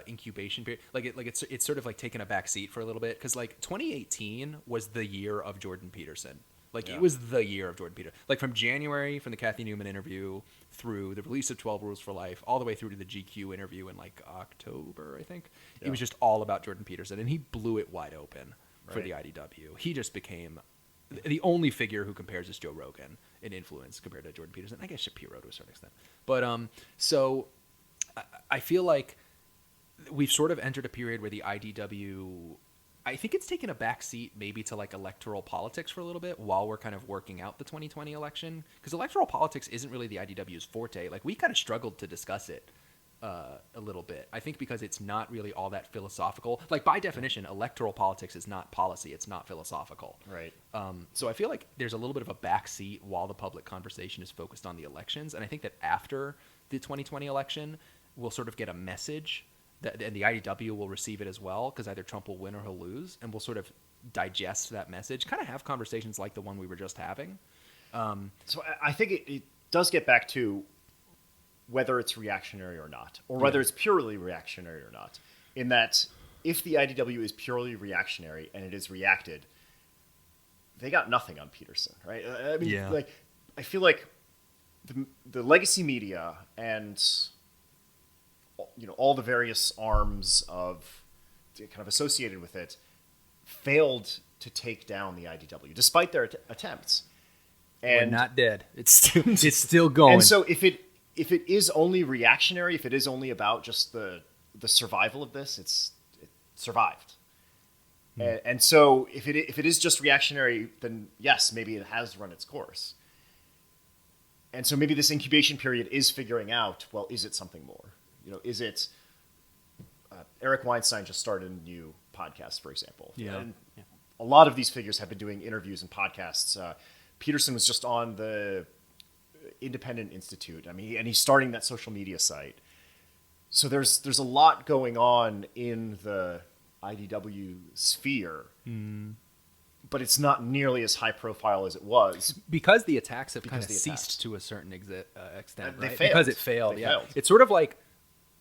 incubation period. It's sort of like taken a back seat for a little bit, because like 2018 was the year of Jordan Peterson. It was the year of Jordan Peterson. Like, from January, from the Kathy Newman interview, through the release of 12 Rules for Life, all the way through to the GQ interview in like October, I think. It was just all about Jordan Peterson, and he blew it wide open for the IDW. He just became the only figure who compares is Joe Rogan in influence compared to Jordan Peterson. I guess Shapiro to a certain extent. But so I feel like we've sort of entered a period where the IDW, I think it's taken a back seat maybe to like electoral politics for a little bit while we're kind of working out the 2020 election, because electoral politics isn't really the IDW's forte. Like, we kind of struggled to discuss it a little bit, I think, because it's not really all that philosophical. Like, by definition, electoral politics is not policy. It's not philosophical. Right. So I feel like there's a little bit of a back seat while the public conversation is focused on the elections. And I think that after the 2020 election, we'll sort of get a message and the IDW will receive it as well, because either Trump will win or he'll lose, and we'll sort of digest that message, kind of have conversations like the one we were just having. So I think it does get back to whether it's reactionary or not, or whether it's purely reactionary or not, in that if the IDW is purely reactionary and it is reacted, they got nothing on Peterson, right? I mean, like, I feel like the legacy media and all the various arms of kind of associated with it failed to take down the IDW despite their attempts. And we're not dead. It's still going. And so if it is only reactionary, if it is only about just the survival of this, it survived. And so if it is just reactionary, then yes, maybe it has run its course. And so maybe this incubation period is figuring out, well, is it something more? Is it Eric Weinstein just started a new podcast, for example. And a lot of these figures have been doing interviews and podcasts. Peterson was just on the Independent Institute. I mean, and he's starting that social media site. So there's a lot going on in the IDW sphere, but it's not nearly as high profile as it was. Because the attacks have kind of ceased to a certain extent, They right? failed. Because it failed, They failed. It's sort of like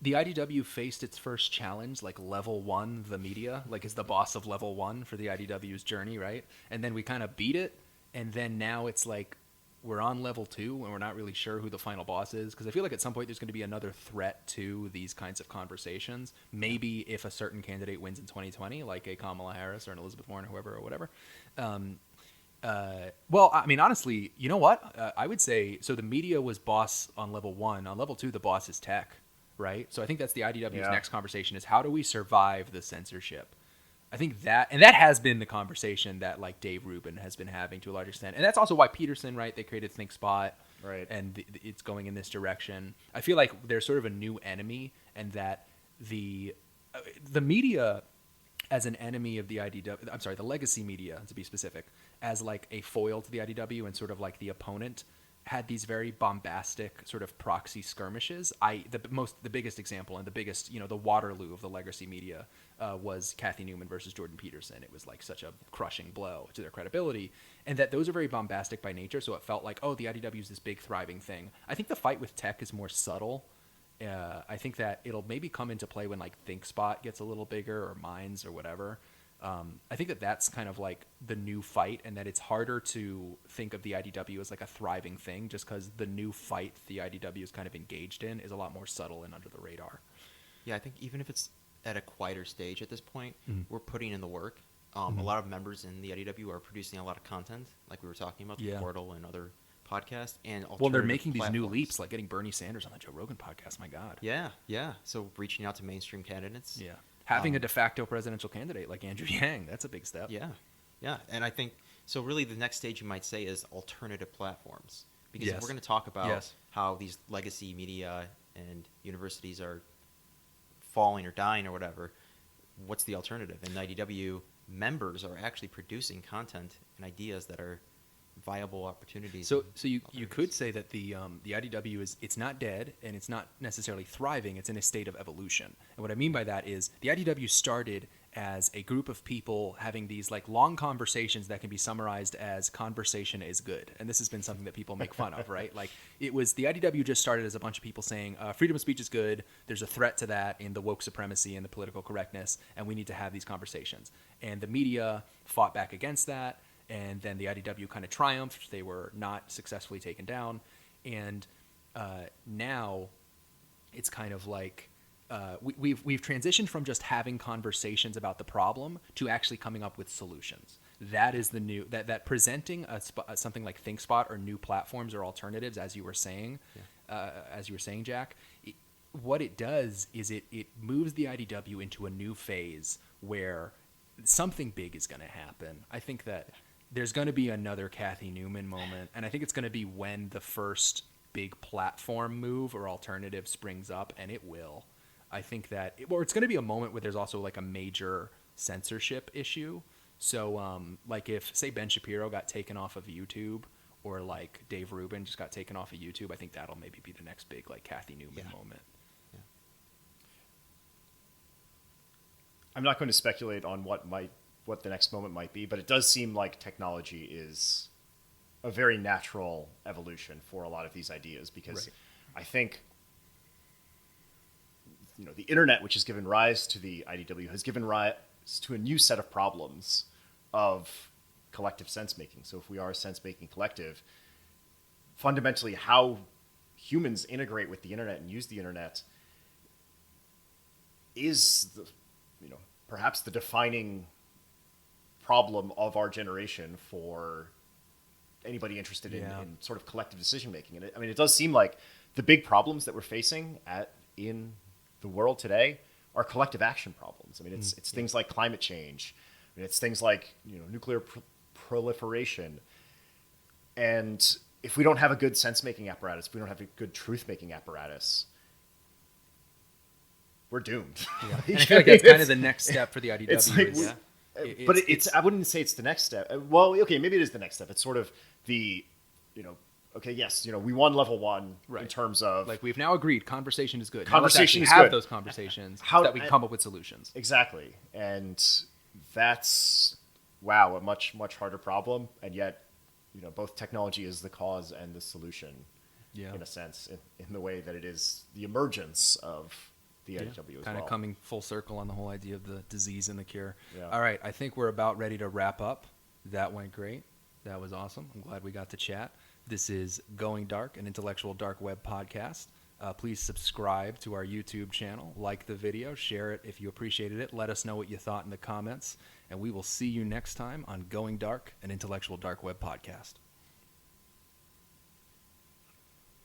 the IDW faced its first challenge, like level 1, the media, like is the boss of level 1 for the IDW's journey, right? And then we kind of beat it, and then now it's like we're on level 2 and we're not really sure who the final boss is, because I feel like at some point there's going to be another threat to these kinds of conversations. Maybe if a certain candidate wins in 2020, like a Kamala Harris or an Elizabeth Warren or whoever or whatever. Well, I mean, honestly, you know what? I would say, so the media was boss on level 1. On level 2, the boss is tech, right? So I think that's the IDW's next conversation is how do we survive the censorship? I think that has been the conversation that like Dave Rubin has been having to a large extent. And that's also why Peterson, right? They created ThinkSpot. Right. And it's going in this direction. I feel like there's sort of a new enemy, and that the media as an enemy of the IDW, I'm sorry, the legacy media, to be specific, as like a foil to the IDW and sort of like the opponent, had these very bombastic sort of proxy skirmishes. The biggest example and the biggest, the Waterloo of the legacy media was Kathy Newman versus Jordan Peterson. It was like such a crushing blow to their credibility, and that those are very bombastic by nature. So it felt like, oh, the IDW is this big thriving thing. I think the fight with tech is more subtle. I think that it'll maybe come into play when like ThinkSpot gets a little bigger, or Minds or whatever. I think that that's kind of like the new fight, and that it's harder to think of the IDW as like a thriving thing just because the new fight the IDW is kind of engaged in is a lot more subtle and under the radar. Yeah, I think even if it's at a quieter stage at this point, we're putting in the work. A lot of members in the IDW are producing a lot of content, like we were talking about, the Portal and other podcasts. And well, they're making these new leaps, like getting Bernie Sanders on the Joe Rogan podcast. My God. Yeah. So reaching out to mainstream candidates. Yeah. Having a de facto presidential candidate like Andrew Yang, that's a big step. Yeah. And I think, so really the next stage you might say is alternative platforms. Because if we're going to talk about how these legacy media and universities are falling or dying or whatever, what's the alternative? And IDW members are actually producing content and ideas that are viable opportunities. So you could say that the IDW it's not dead, and it's not necessarily thriving. It's in a state of evolution. And what I mean by that is the IDW started as a group of people having these like long conversations that can be summarized as conversation is good. And this has been something that people make fun of, right? Like it was the IDW just started as a bunch of people saying freedom of speech is good. There's a threat to that in the woke supremacy and the political correctness, and we need to have these conversations. And the media fought back against that. And then the IDW kind of triumphed. They were not successfully taken down. And now it's kind of like we've transitioned from just having conversations about the problem to actually coming up with solutions. That is the new that presenting something like ThinkSpot or new platforms or alternatives, as you were saying, Jack. What it does is it moves the IDW into a new phase where something big is going to happen. I think that there's going to be another Kathy Newman moment, and I think it's going to be when the first big platform move or alternative springs up, and it will. I think that it's going to be a moment where there's also like a major censorship issue. So like if, say, Ben Shapiro got taken off of YouTube, or like Dave Rubin just got taken off of YouTube, I think that'll maybe be the next big like Kathy Newman moment. I'm not going to speculate on what the next moment might be, but it does seem like technology is a very natural evolution for a lot of these ideas, because I think the internet, which has given rise to the IDW, has given rise to a new set of problems of collective sense making. So if we are a sense making collective, fundamentally how humans integrate with the internet and use the internet is perhaps the defining problem of our generation for anybody interested in sort of collective decision making. And it does seem like the big problems that we're facing in the world today are collective action problems. I mean, it's things like climate change. I mean, it's things like nuclear proliferation. And if we don't have a good sense making apparatus, if we don't have a good truth making apparatus, we're doomed. Yeah. And I feel like that's kind of the next step for the IDW. It's I wouldn't say it's the next step. Well, okay, maybe it is the next step. It's sort of the, okay, yes, we won level 1 in terms of like we've now agreed conversation is good. Conversation is have good. Those conversations so that we come up with solutions. Exactly, and that's a much harder problem, and yet both technology is the cause and the solution, in a sense, in the way that it is the emergence of the IDW as well. Kind of coming full circle on the whole idea of the disease and the cure. Yeah. All right, I think we're about ready to wrap up. That went great. That was awesome. I'm glad we got to chat. This is Going Dark, an intellectual dark web podcast. Please subscribe to our YouTube channel, like the video, share it if you appreciated it. Let us know what you thought in the comments, and we will see you next time on Going Dark, an intellectual dark web podcast.